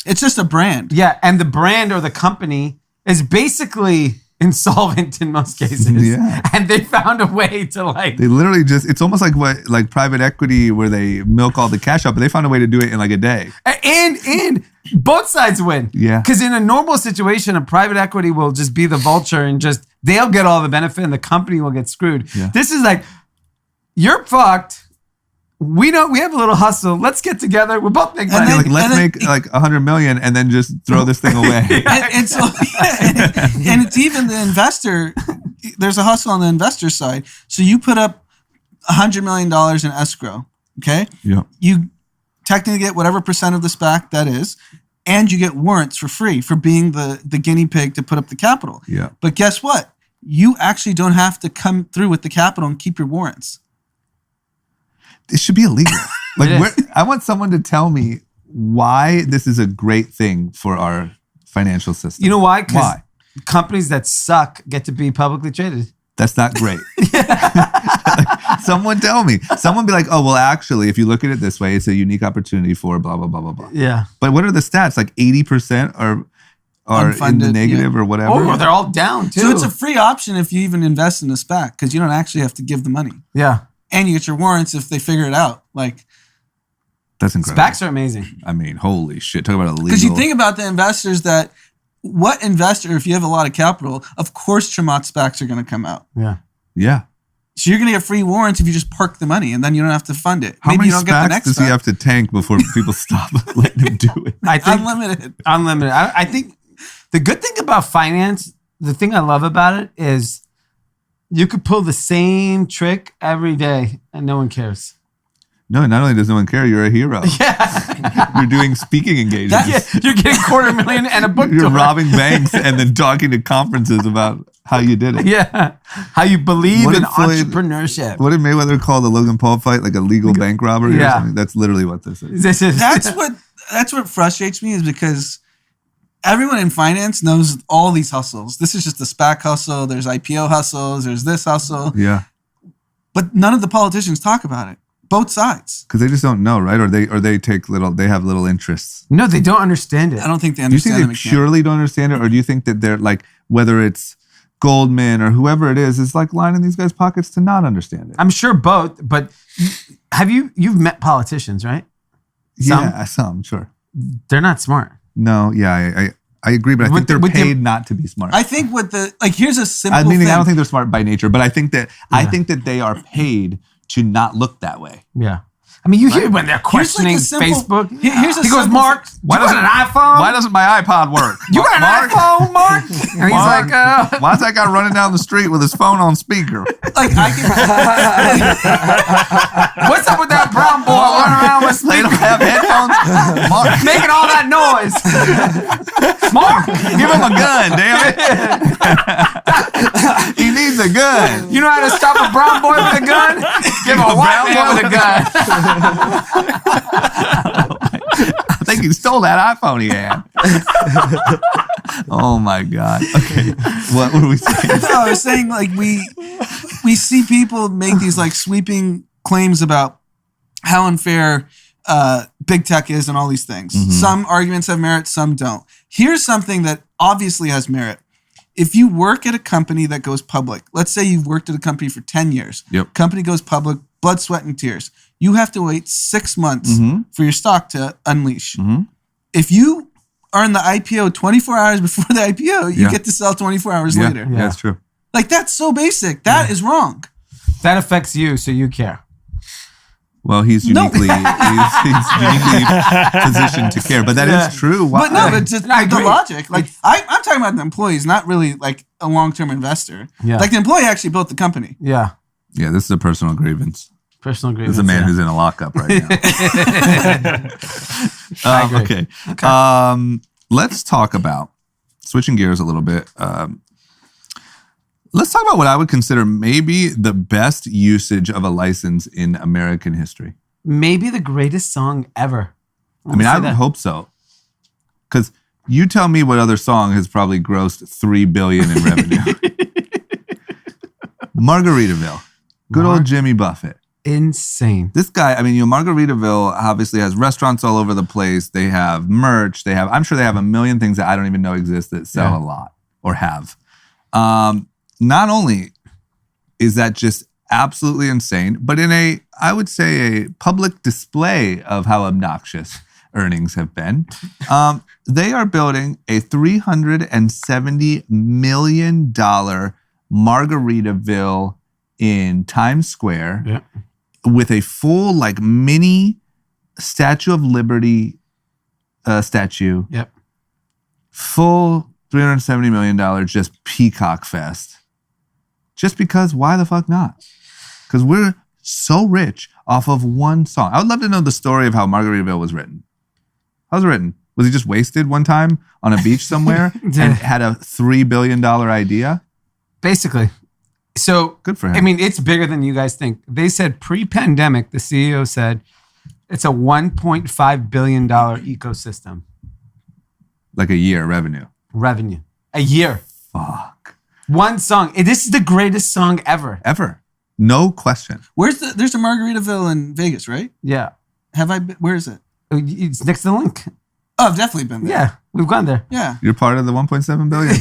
It's just a brand. Yeah, and the brand or the company is basically insolvent in most cases. Yeah. And they found a way to like... They literally just... It's almost like private equity where they milk all the cash out, but they found a way to do it in like a day. And both sides win. Yeah. Because in a normal situation, a private equity will just be the vulture and just... They'll get all the benefit and the company will get screwed. Yeah. This is like, you're fucked. We have a little hustle. Let's get together. We're both making money. Let's make like 100 million and then just throw this thing away. and it's even the investor. There's a hustle on the investor side. So you put up $100 million in escrow. Okay. Yeah. You technically get whatever percent of the SPAC that is, and you get warrants for free for being the guinea pig to put up the capital. Yeah. But guess what? You actually don't have to come through with the capital and keep your warrants. It should be illegal. I want someone to tell me why this is a great thing for our financial system. You know why? Because companies that suck get to be publicly traded. That's not great. Someone tell me. Someone be like, oh, well, actually, if you look at it this way, it's a unique opportunity for blah, blah, blah, blah, blah. Yeah. But what are the stats? Like 80% are unfunded, in the negative or whatever? Oh, they're all down too. So it's a free option if you even invest in a SPAC because you don't actually have to give the money. Yeah. And you get your warrants if they figure it out. Like, that's incredible. SPACs are amazing. I mean, holy shit. Talk about illegal. Because you think about the investors that, what investor, if you have a lot of capital, of course Tremont SPACs are going to come out. Yeah. Yeah. So you're going to get free warrants if you just park the money and then you don't have to fund it. How Maybe many you don't get the SPACs next does he have to tank before people stop letting him do it? I think Unlimited. I think the good thing about finance, the thing I love about it is you could pull the same trick every day and no one cares. No, not only does no one care, you're a hero. Yeah. You're doing speaking engagements. You're getting $250,000 and a book You're tour. robbing banks and then talking to conferences about how you did it. Yeah. How you believe in entrepreneurship. What did Mayweather call the Logan Paul fight? Like a legal bank robbery or something? That's literally what this is. That's what frustrates me is because everyone in finance knows all these hustles. This is just the SPAC hustle. There's IPO hustles. There's this hustle. Yeah. But none of the politicians talk about it. Both sides. Because they just don't know, right? Or they have little interests. No, they don't understand it. I don't think they understand it. Do you think they purely don't understand it? Or do you think that they're like, whether it's Goldman or whoever it is like lining these guys' pockets to not understand it? I'm sure both, but you've met politicians, right? Some, sure. They're not smart. No, yeah, I agree, but I think they're paid not to be smart. I think here's a simple thing. I don't think they're smart by nature, but I think that they are paid to not look that way. Yeah. I mean, you hear when they're questioning Facebook. He goes, Mark, why doesn't an iPhone? Why doesn't my iPod work? You got an iPhone, Mark? And he's like, why's that guy running down the street with his phone on speaker? Like I can. What's up with that brown boy running around with speakers? They don't have headphones phones. Mark, making all that noise. Mark, give him a gun, damn it. He needs a gun. You know how to stop a brown boy with a gun? Give him a white man with a gun. I think he stole that iPhone he had. Oh my God. Okay. What were we saying? No, I was saying like we see people make these like sweeping claims about how unfair big tech is and all these things. Mm-hmm. Some arguments have merit, some don't. Here's something that obviously has merit. If you work at a company that goes public, let's say you've worked at a company for 10 years. Yep. Company goes public, blood, sweat, and tears. You have to wait 6 months for your stock to unleash. Mm-hmm. If you are in the IPO 24 hours before the IPO, you get to sell 24 hours later. Yeah, that's true. Like, that's so basic. That is wrong. That affects you, so you care. Well, he's uniquely he's uniquely positioned to care, but that is true. Why? But no, but just the logic. Like I'm talking about the employees, not really like a long-term investor. Yeah. Like the employee actually built the company. Yeah. Yeah, this is a personal grievance. Personal grievance. This is a man who's in a lockup right now. Okay. Let's talk about switching gears a little bit. Let's talk about what I would consider maybe the best usage of a license in American history. Maybe the greatest song ever. I mean, I would hope so. Because you tell me what other song has probably grossed $3 billion in revenue. Margaritaville. Good old Jimmy Buffett. Insane. This guy, I mean, Margaritaville obviously has restaurants all over the place. They have merch. I'm sure they have a million things that I don't even know exist that sell a lot or have. Not only is that just absolutely insane, but in I would say a public display of how obnoxious earnings have been, they are building a $370 million Margaritaville in Times Square with a full like mini Statue of Liberty statue. Yep. Full $370 million just peacock fest. Just because, why the fuck not? Because we're so rich off of one song. I would love to know the story of how Margaritaville was written. How was it written? Was he just wasted one time on a beach somewhere and had a $3 billion idea? Basically. So, good for him. I mean, it's bigger than you guys think. They said pre-pandemic, the CEO said, it's a $1.5 billion ecosystem. Like a year revenue. A year. Fuck. One song. This is the greatest song ever. Ever. No question. There's a Margaritaville in Vegas, right? Yeah. Where is it? It's next to the link. Oh, I've definitely been there. Yeah, we've gone there. Yeah. You're part of the 1.7 billion.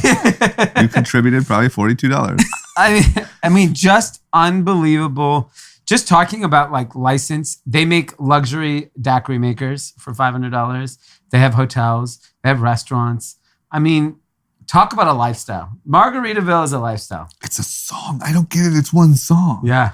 You contributed probably $42. I mean, just unbelievable. Just talking about like license, they make luxury daiquiri makers for $500. They have hotels, they have restaurants. I mean, talk about a lifestyle. Margaritaville is a lifestyle. It's a song. I don't get it. It's one song. Yeah.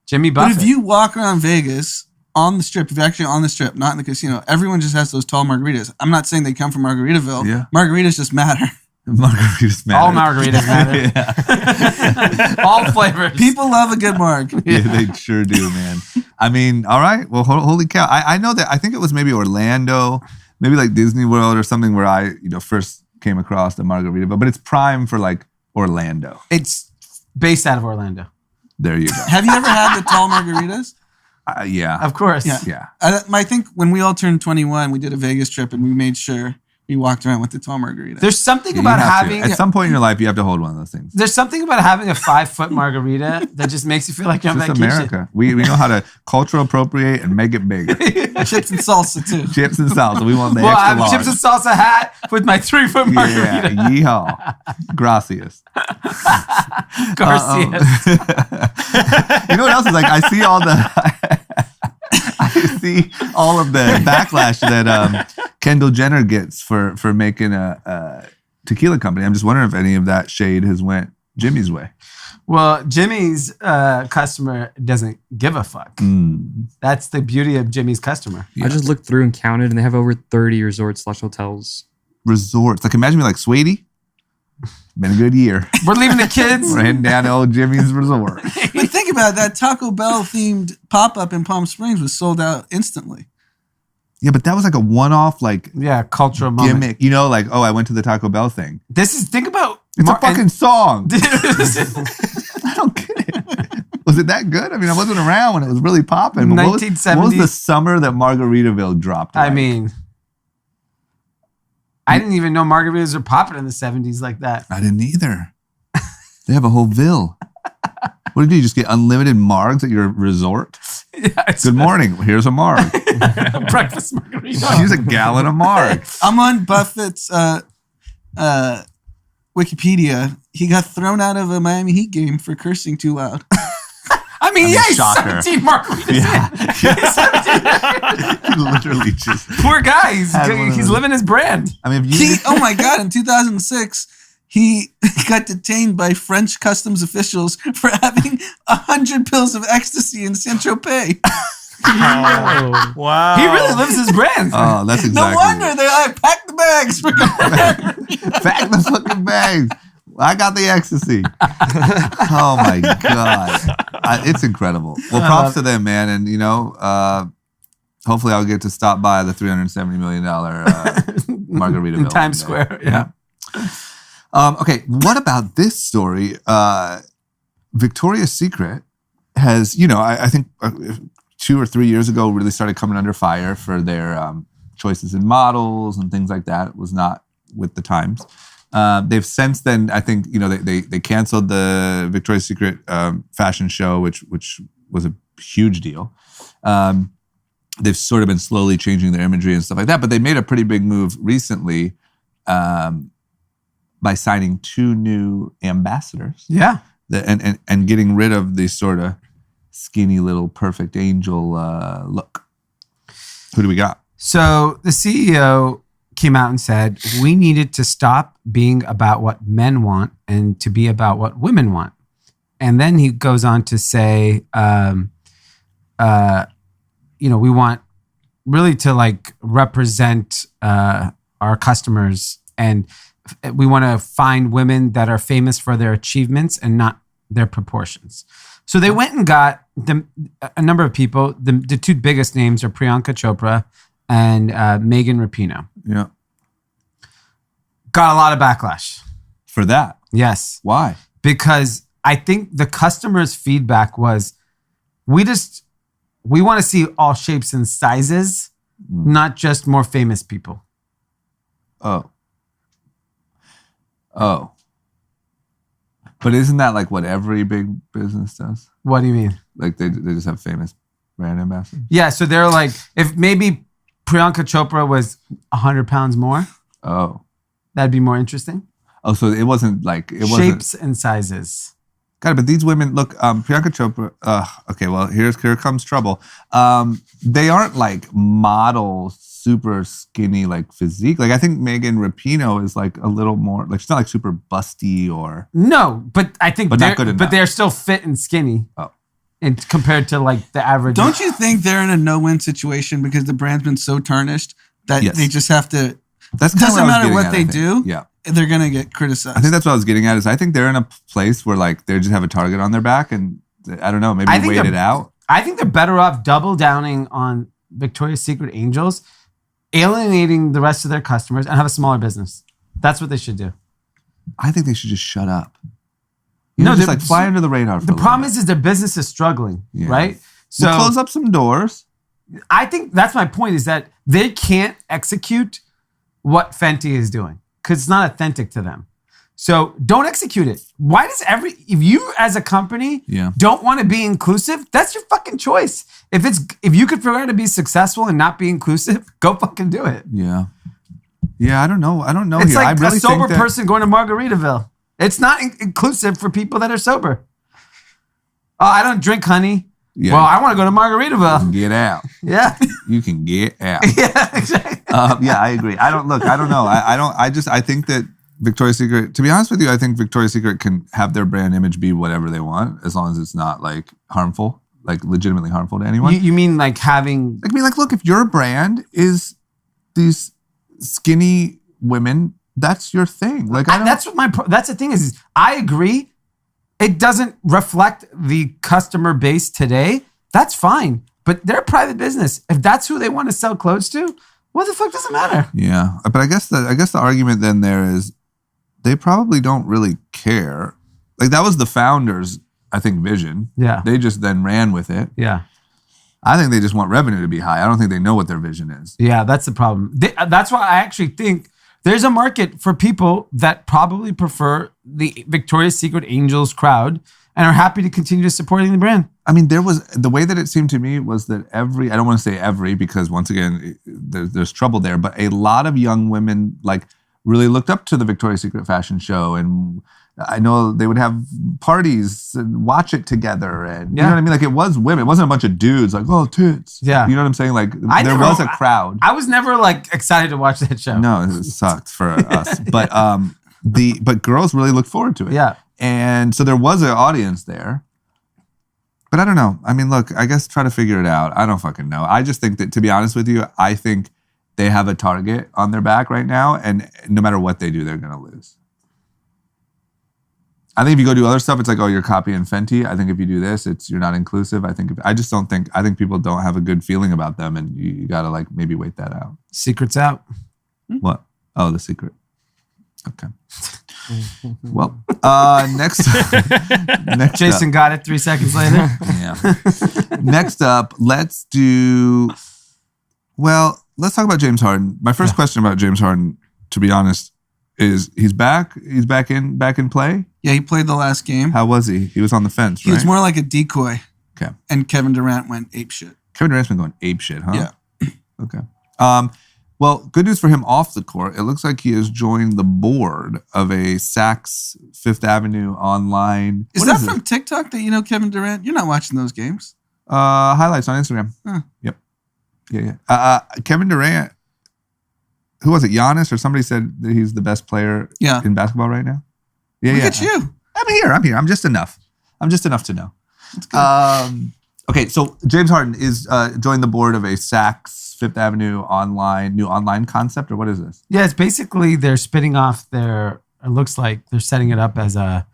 Jimmy Buffett. But if you walk around Vegas on the strip, if you're actually on the strip, not in the casino, everyone just has those tall margaritas. I'm not saying they come from Margaritaville. Yeah. Margaritas just matter. Margaritas matter. All margaritas matter. All flavors. People love a good marg. Yeah, they sure do, man. I mean, all right. Well, holy cow. I know that. I think it was maybe Orlando, maybe like Disney World or something where I, first came across the Margaritaville, but it's prime for like Orlando. It's based out of Orlando. There you go. Have you ever had the tall margaritas? Yeah. Of course. Yeah. I think when we all turned 21, we did a Vegas trip and we made sure we walked around with the tall margarita. There's something about having... At some point in your life, you have to hold one of those things. There's something about having a 5-foot margarita that just makes you feel like you're on vacation. America. We know how to cultural appropriate and make it big. Chips and salsa, too. Chips and salsa. We want the extra I have a large. Chips and salsa hat with my 3-foot margarita. Yeah, yeehaw. Gracias. Garcias. You know what else is like? I see all of the backlash that Kendall Jenner gets for making a tequila company. I'm just wondering if any of that shade has went Jimmy's way. Well, Jimmy's customer doesn't give a fuck. That's the beauty of Jimmy's customer. Yeah. I just looked through and counted, and they have over 30 resorts/hotels. Resorts. Like, imagine me like Sweetie. Been a good year. We're leaving the kids. We're heading down to old Jimmy's Resort. But think about it, that Taco Bell themed pop-up in Palm Springs was sold out instantly. Yeah, but that was like a one-off, like cultural gimmick. moment. You know, like I went to the Taco Bell thing. Think about it's a fucking song. I don't get it. Was it that good? I mean, I wasn't around when it was really popping. 1970s. What was the summer that Margaritaville dropped? Like? I mean, I didn't even know Margaritas were popping in the 70s like that. I didn't either. They have a whole ville. What do? You just get unlimited margs at your resort? Yeah, good morning. Here's a marg. Breakfast margarita. Here's a gallon of marg. I'm on Buffett's Wikipedia. He got thrown out of a Miami Heat game for cursing too loud. I mean, he's 17 margaritas in. He literally just... Poor guy. He's living his brand. I mean, oh my God, in 2006... He got detained by French customs officials for having 100 pills of ecstasy in Saint-Tropez. Oh, wow. He really lives his brand. Oh, that's exactly. No wonder they're like, pack the bags. Pack the fucking bags. I got the ecstasy. Oh my God. It's incredible. Well, props to them, man. And, hopefully I'll get to stop by the $370 million Margaritaville. In Times Square. Yeah. Okay, what about this story? Victoria's Secret has, I think 2 or 3 years ago really started coming under fire for their choices in models and things like that. It was not with the times. They've since then, I think, they canceled the Victoria's Secret fashion show, which was a huge deal. They've sort of been slowly changing their imagery and stuff like that, but they made a pretty big move recently. By signing 2 new ambassadors. Yeah. And getting rid of the sort of skinny little perfect angel look. Who do we got? So the CEO came out and said, we needed to stop being about what men want and to be about what women want. And then he goes on to say, we want really to like represent our customers, and we want to find women that are famous for their achievements and not their proportions. So they went and got a number of people. The 2 biggest names are Priyanka Chopra and Megan Rapinoe. Yeah. Got a lot of backlash. For that? Yes. Why? Because I think the customers' feedback was, we want to see all shapes and sizes, not just more famous people. Oh. But isn't that like what every big business does? What do you mean? Like they just have famous brand ambassadors? Yeah, so they're like, if maybe Priyanka Chopra was 100 pounds more, that'd be more interesting. Oh, so it wasn't like... Shapes and sizes. God, but these women, look, Priyanka Chopra, okay, well, here comes trouble. They aren't like models, super skinny, like physique. Like I think Megan Rapinoe is like a little more, like she's not like super busty or... No, but I think not good enough. But they're still fit and skinny. Oh. And compared to like the average... Don't you think they're in a no-win situation because the brand's been so tarnished that they just have to... That's doesn't matter what they do. Yeah. They're going to get criticized. I think that's what I was getting at is I think they're in a place where like they just have a target on their back and I don't know, maybe wait it out. I think they're better off double downing on Victoria's Secret Angels, alienating the rest of their customers and have a smaller business. That's what they should do. I think they should just shut up. Just like fly under the radar for the problem is their business is struggling, right? So we'll close up some doors. I think that's my point is that they can't execute what Fenty is doing because it's not authentic to them. So don't execute it. Why does if you as a company don't want to be inclusive, that's your fucking choice. If you could figure out how to be successful and not be inclusive, go fucking do it. Yeah. Yeah, I don't know. It's like a sober person going to Margaritaville. It's not inclusive for people that are sober. Oh, I don't drink honey. Yeah. Well, I want to go to Margaritaville. Get out. Yeah. You can get out. Yeah, exactly. Yeah, I agree. I don't know. I think that Victoria's Secret, to be honest with you, I think Victoria's Secret can have their brand image be whatever they want as long as it's not like harmful, like legitimately harmful to anyone. You mean like having... look, if your brand is these skinny women, that's your thing. That's the thing is I agree. It doesn't reflect the customer base today. That's fine. But they're a private business. If that's who they want to sell clothes to, what the fuck does it matter? Yeah, but I guess the argument then there is they probably don't really care. Like that was the founders, I think, vision. Yeah. They just then ran with it. Yeah. I think they just want revenue to be high. I don't think they know what their vision is. Yeah, that's the problem. That's why I actually think there's a market for people that probably prefer the Victoria's Secret Angels crowd and are happy to continue to supporting the brand. I mean, the way that it seemed to me was that I don't want to say every, because once again, there's trouble there, but a lot of young women like really looked up to the Victoria's Secret fashion show. And I know they would have parties and watch it together. And you know what I mean? Like it was women. It wasn't a bunch of dudes like, oh, tits. Yeah. You know what I'm saying? Like there was a crowd. I was never like excited to watch that show. No, it sucked for us. But but girls really looked forward to it. Yeah. And so there was an audience there. But I don't know. I mean, look, I guess try to figure it out. I don't fucking know. I just think that, to be honest with you, I think they have a target on their back right now. And no matter what they do, they're going to lose. I think if you go do other stuff, it's like, oh, you're copying Fenty. I think if you do this, you're not inclusive. I think people don't have a good feeling about them. And you got to like maybe wait that out. Secret's out. What? Oh, the secret. Okay. Well, next Jason up. got it 3 seconds later. Yeah. Next up, let's talk about James Harden. My first question about James Harden, to be honest, is he's back? He's back in play? Yeah, he played the last game. How was he? He was on the fence, right? He was more like a decoy. Okay. And Kevin Durant went apeshit. Kevin Durant's been going apeshit, huh? Yeah. Okay. Well, good news for him off the court. It looks like he has joined the board of a Saks Fifth Avenue online. Is that from TikTok that you know Kevin Durant? You're not watching those games. Highlights on Instagram. Huh. Yep. Yeah. Kevin Durant, who was it? Giannis or somebody said that he's the best player in basketball right now. Yeah. Look at you. I'm here. I'm just enough to know. That's good. Okay, so James Harden is joined the board of a Saks Fifth Avenue new online concept, or what is this? Yeah, it's basically they're spinning off it looks like they're setting it up as a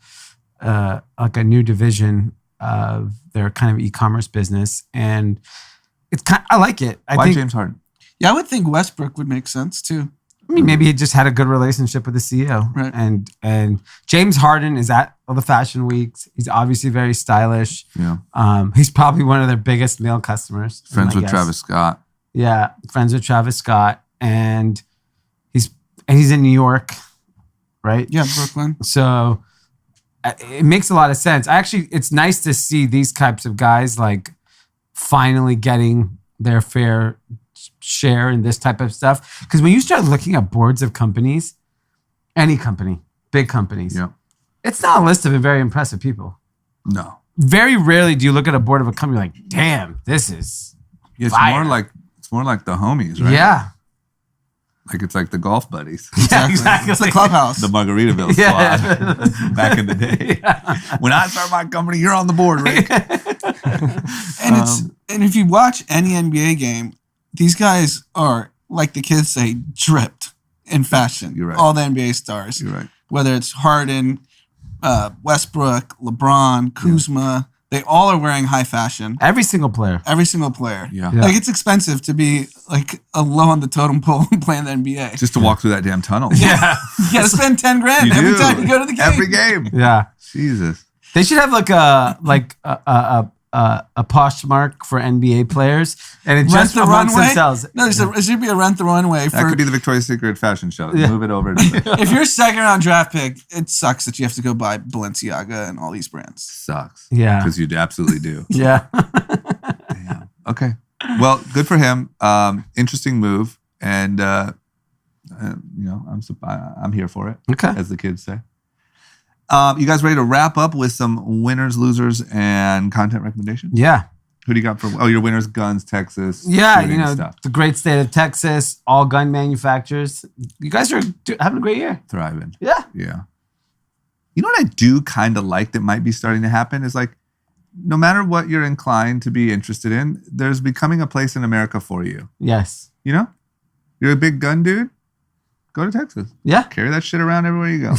new division of their kind of e-commerce business. And I like it. Why think James Harden? Yeah, I would think Westbrook would make sense too. I mean, maybe he just had a good relationship with the CEO. Right. And James Harden is at all the fashion weeks. He's obviously very stylish. Yeah. He's probably one of their biggest male customers. Friends with Travis Scott. Yeah, friends with Travis Scott. And he's in New York, right? Yeah, Brooklyn. So it makes a lot of sense. It's nice to see these types of guys like finally getting their fair share in this type of stuff. Because when you start looking at boards of companies, any company, big companies, it's not a list of very impressive people. No. Very rarely do you look at a board of a company like, damn, this is it's fire. more like the homies, right? Yeah. Like it's like the golf buddies. Yeah, exactly. It's the clubhouse. The Margaritaville squad back in the day. Yeah. When I start my company, you're on the board, Rick. And if you watch any NBA game, these guys are, like the kids say, dripped in fashion. You're right. All the NBA stars. You're right. Whether it's Harden, Westbrook, LeBron, Kuzma, they all are wearing high fashion. Every single player. Yeah. Like it's expensive to be like a low on the totem pole and play in the NBA. Just to walk through that damn tunnel. Yeah. You gotta spend $10,000 every time you go to the game. Every game. Yeah. Jesus. They should have like a Poshmark for NBA players, and it just amongst themselves. No, it should be a rent the runway. That could be the Victoria's Secret fashion show. Yeah. Move it over. If you're second round draft pick, it sucks that you have to go buy Balenciaga and all these brands. Sucks. Yeah, because you absolutely do. Yeah. Damn. Okay. Well, good for him. Interesting move, and I'm here for it. Okay, as the kids say. You guys ready to wrap up with some winners, losers, and content recommendations? Yeah. Who do you got for? Oh, your winners, guns, Texas. Yeah, stuff. The great state of Texas, all gun manufacturers. You guys are having a great year. Thriving. Yeah. Yeah. You know what I do kind of like that might be starting to happen is like, no matter what you're inclined to be interested in, there's becoming a place in America for you. Yes. You know? You're a big gun dude? Go to Texas. Yeah. Carry that shit around everywhere you go.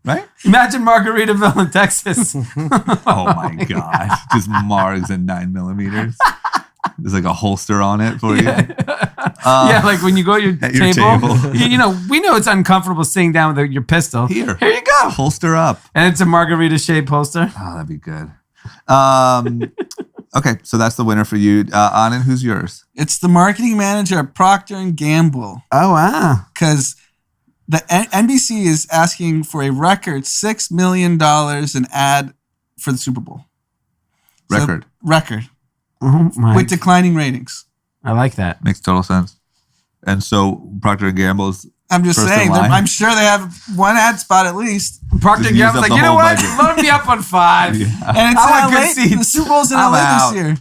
Right? Imagine Margaritaville in Texas. Oh my God. Just Margs and 9mm. There's like a holster on it for you. Yeah, like when you go at your table. You know, we know it's uncomfortable sitting down with your pistol. Here you go. Holster up. And it's a margarita-shaped holster. Oh, that'd be good. Okay, so that's the winner for you. Anand, who's yours? It's the marketing manager at Procter & Gamble. Oh, wow. Because the NBC is asking for a record $6 million an ad for the Super Bowl. Record. Record. Oh my. With declining ratings. I like that. Makes total sense. And so Procter & Gamble's I'm just saying, I'm sure they have one ad spot at least. Procter & Gamble's like, you know what? Budget. Load me up on 5. Yeah. And it's in LA. The Super Bowl's in LA this year.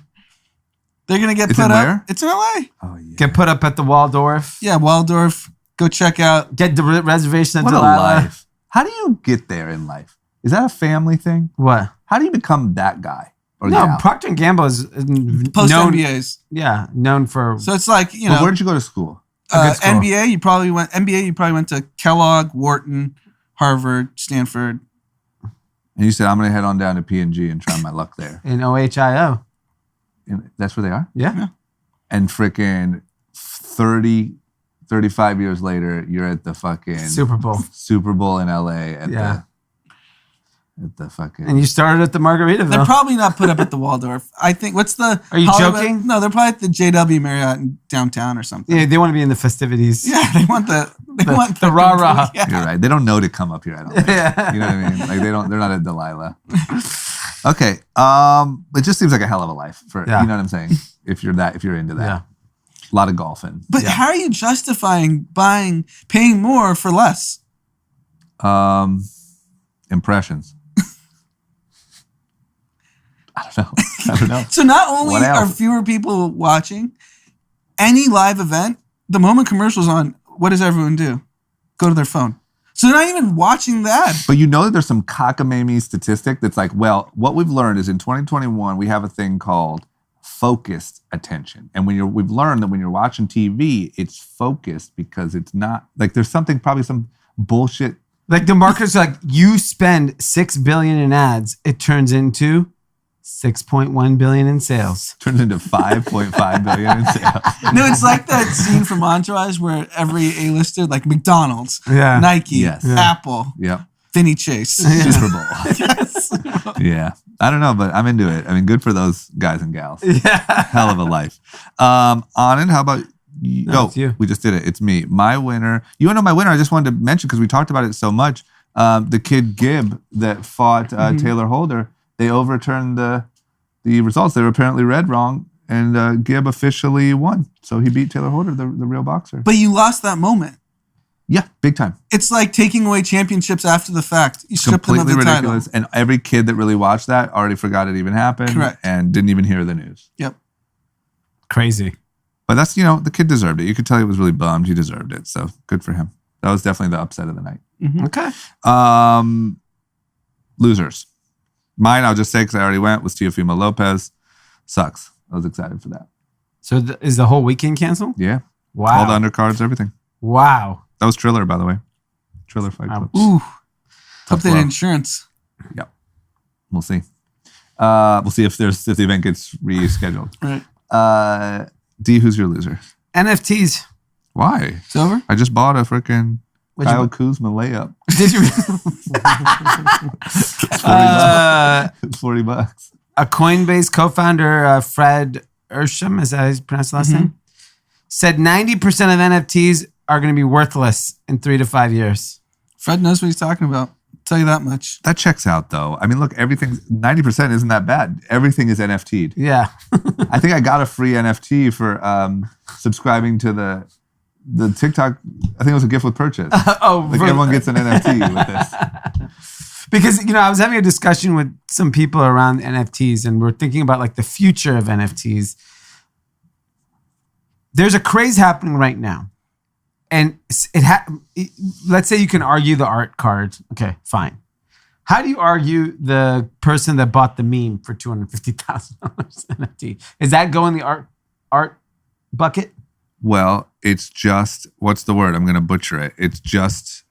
They're going to get put up. Where? It's in LA. Oh, yeah. Get put up at the Waldorf. Yeah, Waldorf. Go check out. Get the reservation at What Delilah. a life. How do you get there in life? Is that a family thing? What? How do you become that guy? No, gal? Procter & Gamble is Post known, MBAs. Yeah, known for. So it's like, you know. But where did you go to school? NBA, you probably went to Kellogg, Wharton, Harvard, Stanford. And you said, I'm going to head on down to P&G and try my luck there. In OHIO. That's where they are? Yeah. And freaking 35 years later, you're at the fucking Super Bowl in LA at the fucking. And you started at the Margaritaville. They're probably not put up at the Waldorf. I think, Are you joking? No, they're probably at the JW Marriott in downtown or something. Yeah, they want to be in the festivities. Yeah, they want the rah-rah. Yeah. You're right. They don't know to come up here, I don't think. Yeah. You know what I mean? Like they're not at Delilah. Okay. It just seems like a hell of a life for, you know what I'm saying? If you're into that. Yeah. A lot of golfing. But how are you justifying paying more for less? Impressions. I don't know. So not only are fewer people watching, any live event, the moment commercials on, what does everyone do? Go to their phone. So they're not even watching that. But you know that there's some cockamamie statistic that's like, well, what we've learned is in 2021, we have a thing called focused attention. And we've learned that when you're watching TV, it's focused because it's not, like there's probably some bullshit. Like the marketers are like, you spend $6 billion in ads, it turns into $6.1 billion in sales. Turns into $5.5 billion in sales. No, it's like that scene from Entourage where every A-lister, like McDonald's, yeah. Nike, Apple, Vinny Chase. Super Bowl. Yes. Yeah. I don't know, but I'm into it. I mean, good for those guys and gals. Yeah. Hell of a life. Anand, how about you? No, it's you. We just did it. It's me. My winner. You want to know my winner? I just wanted to mention because we talked about it so much. The kid Gibb that fought Taylor Holder. They overturned the results. They were apparently read wrong, and Gibb officially won. So he beat Taylor Holder, the real boxer. But you lost that moment. Yeah, big time. It's like taking away championships after the fact. You strip them of the ridiculous. title. And every kid that really watched that already forgot it even happened. Correct. And didn't even hear the news. Yep. Crazy. But that's, the kid deserved it. You could tell he was really bummed. He deserved it. So good for him. That was definitely the upset of the night. Mm-hmm. Okay. Losers. Mine, I'll just say because I already went, was Teofimo Lopez. Sucks. I was excited for that. So is the whole weekend canceled? Yeah. Wow. All the undercards, everything. Wow. That was Triller, by the way. Triller Fight Club. Ooh. Hope they had insurance. Yep. We'll see. We'll see if the event gets rescheduled. Right. Dee, who's your loser? NFTs. Why? It's over? I just bought a freaking Kyle Kuzma layup. Did you? $40. A Coinbase co-founder, Fred Ersham, is that how you pronounce the last name? Said 90% of NFTs are going to be worthless in 3 to 5 years. Fred knows what he's talking about. I'll tell you that much. That checks out, though. I mean, look, 90% isn't that bad. Everything is NFT'd. Yeah. I think I got a free NFT for subscribing to the TikTok. I think it was a gift with purchase. Everyone gets an NFT with this. Because, I was having a discussion with some people around NFTs, and we're thinking about like the future of NFTs. There's a craze happening right now. And let's say you can argue the art card. Okay, fine. How do you argue the person that bought the meme for $250,000 NFT? Is that going the art bucket? Well, it's just, what's the word? I'm going to butcher it. It's just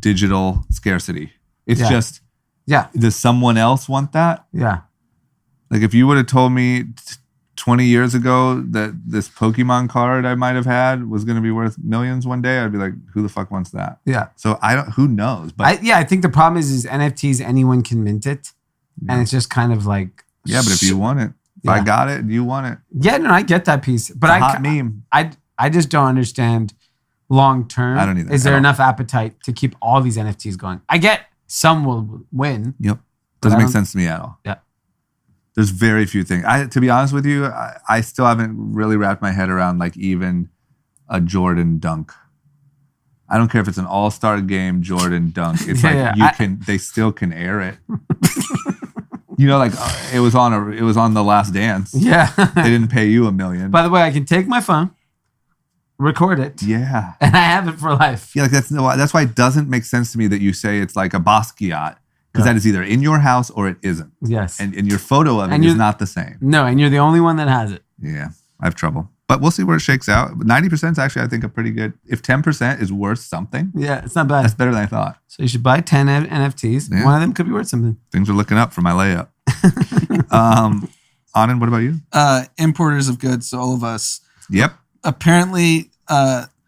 digital scarcity. It's just, yeah. Does someone else want that? Yeah. Like if you would have told me 20 years ago that this Pokemon card I might have had was going to be worth millions one day, I'd be like, who the fuck wants that? Yeah. So who knows? But I think the problem is NFTs, anyone can mint it. And it's just kind of like. Yeah, but if you want it, if I got it, you want it. Yeah, no, I get that piece. But it's a hot meme. I just don't understand long term. I don't either. Is there enough appetite to keep all these NFTs going? I get some will win. Yep. Doesn't make sense to me at all. Yeah. There's very few things. To be honest with you, I still haven't really wrapped my head around like even a Jordan dunk. I don't care if it's an all-star game Jordan dunk. It's they still can air it. You know, like it was on The Last Dance. Yeah. They didn't pay you $1 million. By the way, I can take my phone, record it. Yeah. And I have it for life. Yeah, like that's why it doesn't make sense to me that you say it's like a Basquiat. Because that is either in your house or it isn't. Yes. And your photo of it is not the same. No, and you're the only one that has it. Yeah, I have trouble. But we'll see where it shakes out. 90% is actually, I think, a pretty good. If 10% is worth something. Yeah, it's not bad. That's better than I thought. So you should buy 10 NFTs. Yeah. One of them could be worth something. Things are looking up for my layup. Anand, what about you? Importers of goods, so all of us. Yep. Apparently.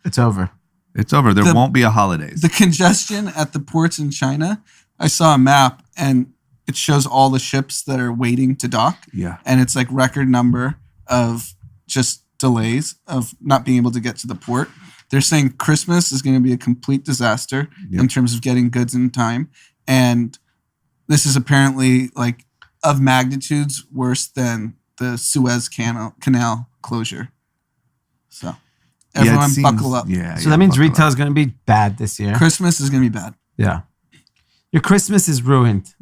It's over. It's over. There won't be a holidays. The congestion at the ports in China. I saw a map and it shows all the ships that are waiting to dock. Yeah. And it's like record number of just delays of not being able to get to the port. They're saying Christmas is going to be a complete disaster in terms of getting goods in time. And this is apparently like of magnitudes worse than the Suez Canal closure. So everyone buckle up. Yeah. So that means retail is going to be bad this year. Christmas is going to be bad. Yeah. Your Christmas is ruined.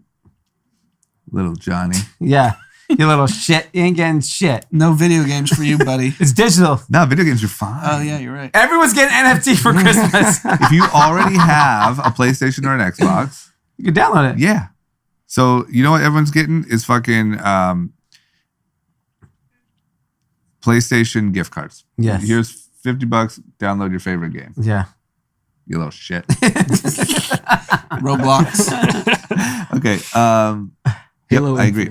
Little Johnny. Yeah. You little shit. You ain't getting shit. No video games for you, buddy. It's digital. No, video games are fine. Oh, yeah, you're right. Everyone's getting NFT for Christmas. If you already have a PlayStation or an Xbox. You can download it. Yeah. So, you know what everyone's getting is fucking PlayStation gift cards. Yes. Here's $50. Download your favorite game. Yeah. You little shit. Roblox. Okay. Yep, I agree.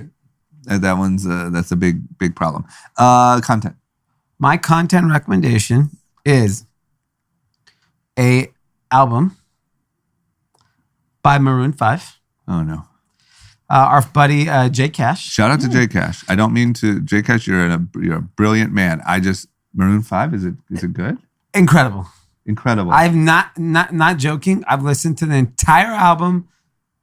That's a big problem. Content. My content recommendation is a album by Maroon 5. Oh no. Our buddy Jay Cash. Shout out to Jay Cash. I don't mean to Jay Cash. You're a brilliant man. Maroon 5. Is it good? Incredible. I'm not joking. I've listened to the entire album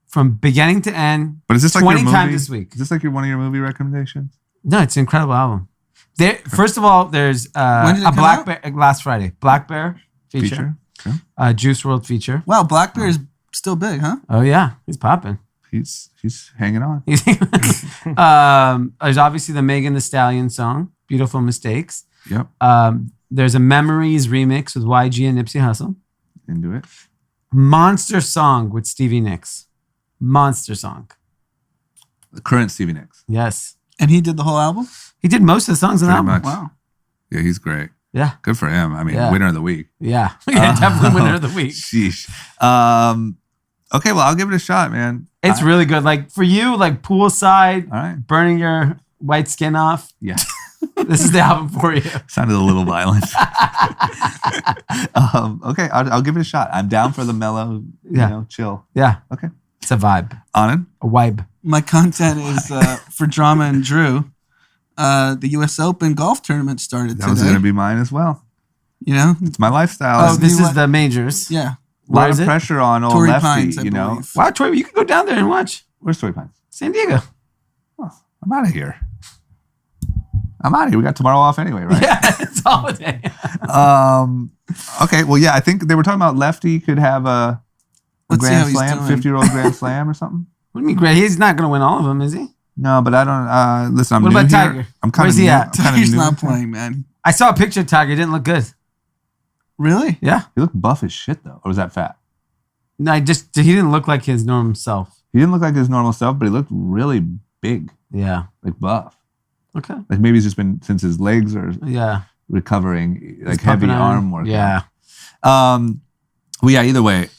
from beginning to end. But is this like 20 times this week? Is this like one of your movie recommendations? No, it's an incredible album. First of all, there's a Black Bear last Friday. Black Bear feature. Okay. Juice WRLD feature. Wow, Black Bear is still big, huh? Oh yeah, he's popping. He's hanging on. There's obviously the Megan Thee Stallion song, "Beautiful Mistakes." Yep. There's a Memories remix with YG and Nipsey Hussle. Into it. Monster song with Stevie Nicks. Monster song. The current Stevie Nicks. Yes. And he did the whole album? He did most of the songs on the album. Much. Wow. Yeah, he's great. Yeah. Good for him. I mean, winner of the week. Yeah. Definitely winner of the week. Sheesh. Okay, well, I'll give it a shot, man. It's really good. Like for you, like poolside, all right, burning your white skin off. Yeah. This is the album for you. Sounded a little violent. Okay, I'll give it a shot. I'm down for the mellow, chill. Yeah. Okay. It's a vibe. Anand? A vibe. My content is for Drama and Drew. The U.S. Open golf tournament started today. That was going to be mine as well. You know? It's my lifestyle. Oh, this is the majors. Yeah. A lot of pressure on old Torrey Lefty, Pines, I you know? believe. Wow, Torrey, you can go down there and watch. Where's Torrey Pines? San Diego. Oh, I'm out of here. We got tomorrow off anyway, right? Yeah, it's holiday. Okay, well, yeah, I think they were talking about Lefty could have a Grand Slam, 50-year-old Grand Slam or something. What do you mean, Greg? He's not going to win all of them, is he? No, but I don't. Listen, I'm what new about here. Tiger? I'm kind Where's of he at? Tiger's not playing, man. I saw a picture of Tiger. It didn't look good. Really? Yeah. He looked buff as shit, though. Or was that fat? No, he didn't look like his normal self. He didn't look like his normal self, but he looked really big. Yeah. Like buff. Okay. Like maybe he's just been, since his legs are recovering, like heavy arm work. Yeah. Well, yeah, either way,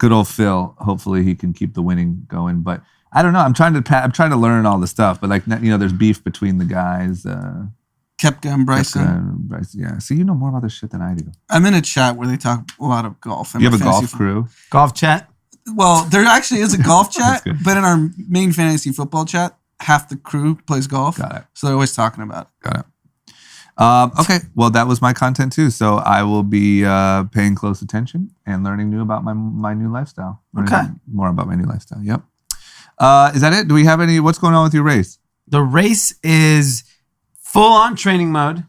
good old Phil. Hopefully he can keep the winning going. But I don't know. I'm trying to learn all the stuff. But like, you know, there's beef between the guys. Koepka and Bryson. Yeah. See, you know more about this shit than I do. I'm in a chat where they talk a lot of golf. You have a golf crew? Golf chat? Well, there actually is a golf chat, but in our main fantasy football chat, half the crew plays golf. Got it. So they're always talking about it. Got it. Okay. Well, that was my content too. So I will be paying close attention and learning new about my new lifestyle. More about my new lifestyle. Yep. Is that it? Do we have any? What's going on with your race? The race is full on training mode.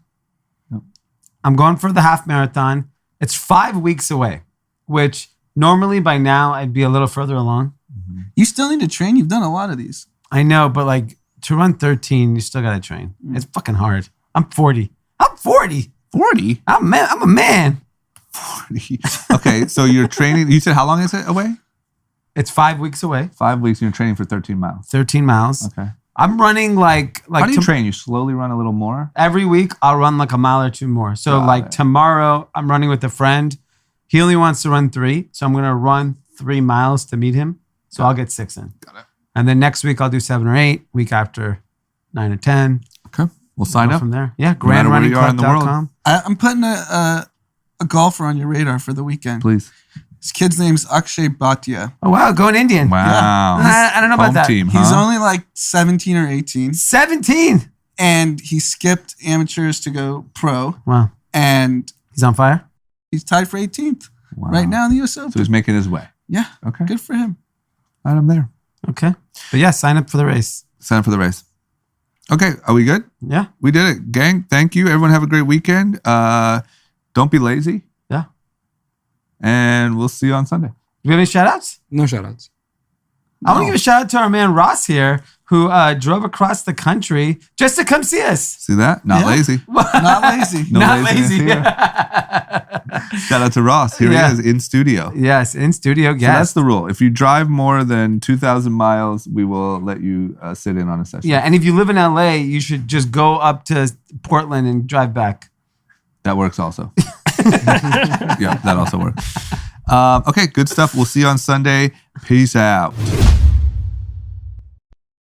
Yep. I'm going for the half marathon. It's 5 weeks away, which normally by now I'd be a little further along. Mm-hmm. You still need to train. You've done a lot of these. I know, but like to run 13, you still got to train. Mm. It's fucking hard. I'm 40. 40? I'm a man. 40. Okay, so you're training. You said how long is it away? It's 5 weeks away. 5 weeks, and you're training for 13 miles. 13 miles. Okay. I'm running like how do you train? You slowly run a little more? Every week, I'll run like a mile or two more. So tomorrow, I'm running with a friend. He only wants to run 3. So I'm going to run 3 miles to meet him. So I'll get 6 in. Got it. And then next week, I'll do 7 or 8. Week after, 9 or 10. Okay. We'll sign up from there. Yeah, grandrunningclub.com. I'm putting a golfer on your radar for the weekend. Please. His kid's name's Akshay Bhatia. Oh, wow. Going Indian. Wow. Yeah. I don't know about that. Team, He's only like 17 or 18. 17? And he skipped amateurs to go pro. Wow. And he's on fire? He's tied for 18th right now in the US Open. So he's making his way. Yeah. Okay. Good for him. Right, I'm there. Okay. But yeah, sign up for the race. Sign up for the race. Okay. Are we good? Yeah. We did it. Gang, thank you. Everyone have a great weekend. Don't be lazy. Yeah. And we'll see you on Sunday. You have any shout outs? No shout outs. I want to give a shout out to our man Ross here, who drove across the country just to come see us. See that? Not lazy. Not lazy. No Not lazy. Shout out to Ross. Here he is in studio. Yes, in studio. Yes. So that's the rule. If you drive more than 2,000 miles, we will let you sit in on a session. Yeah, and if you live in LA, you should just go up to Portland and drive back. That works also. Yeah, that also works. Okay, good stuff. We'll see you on Sunday. Peace out.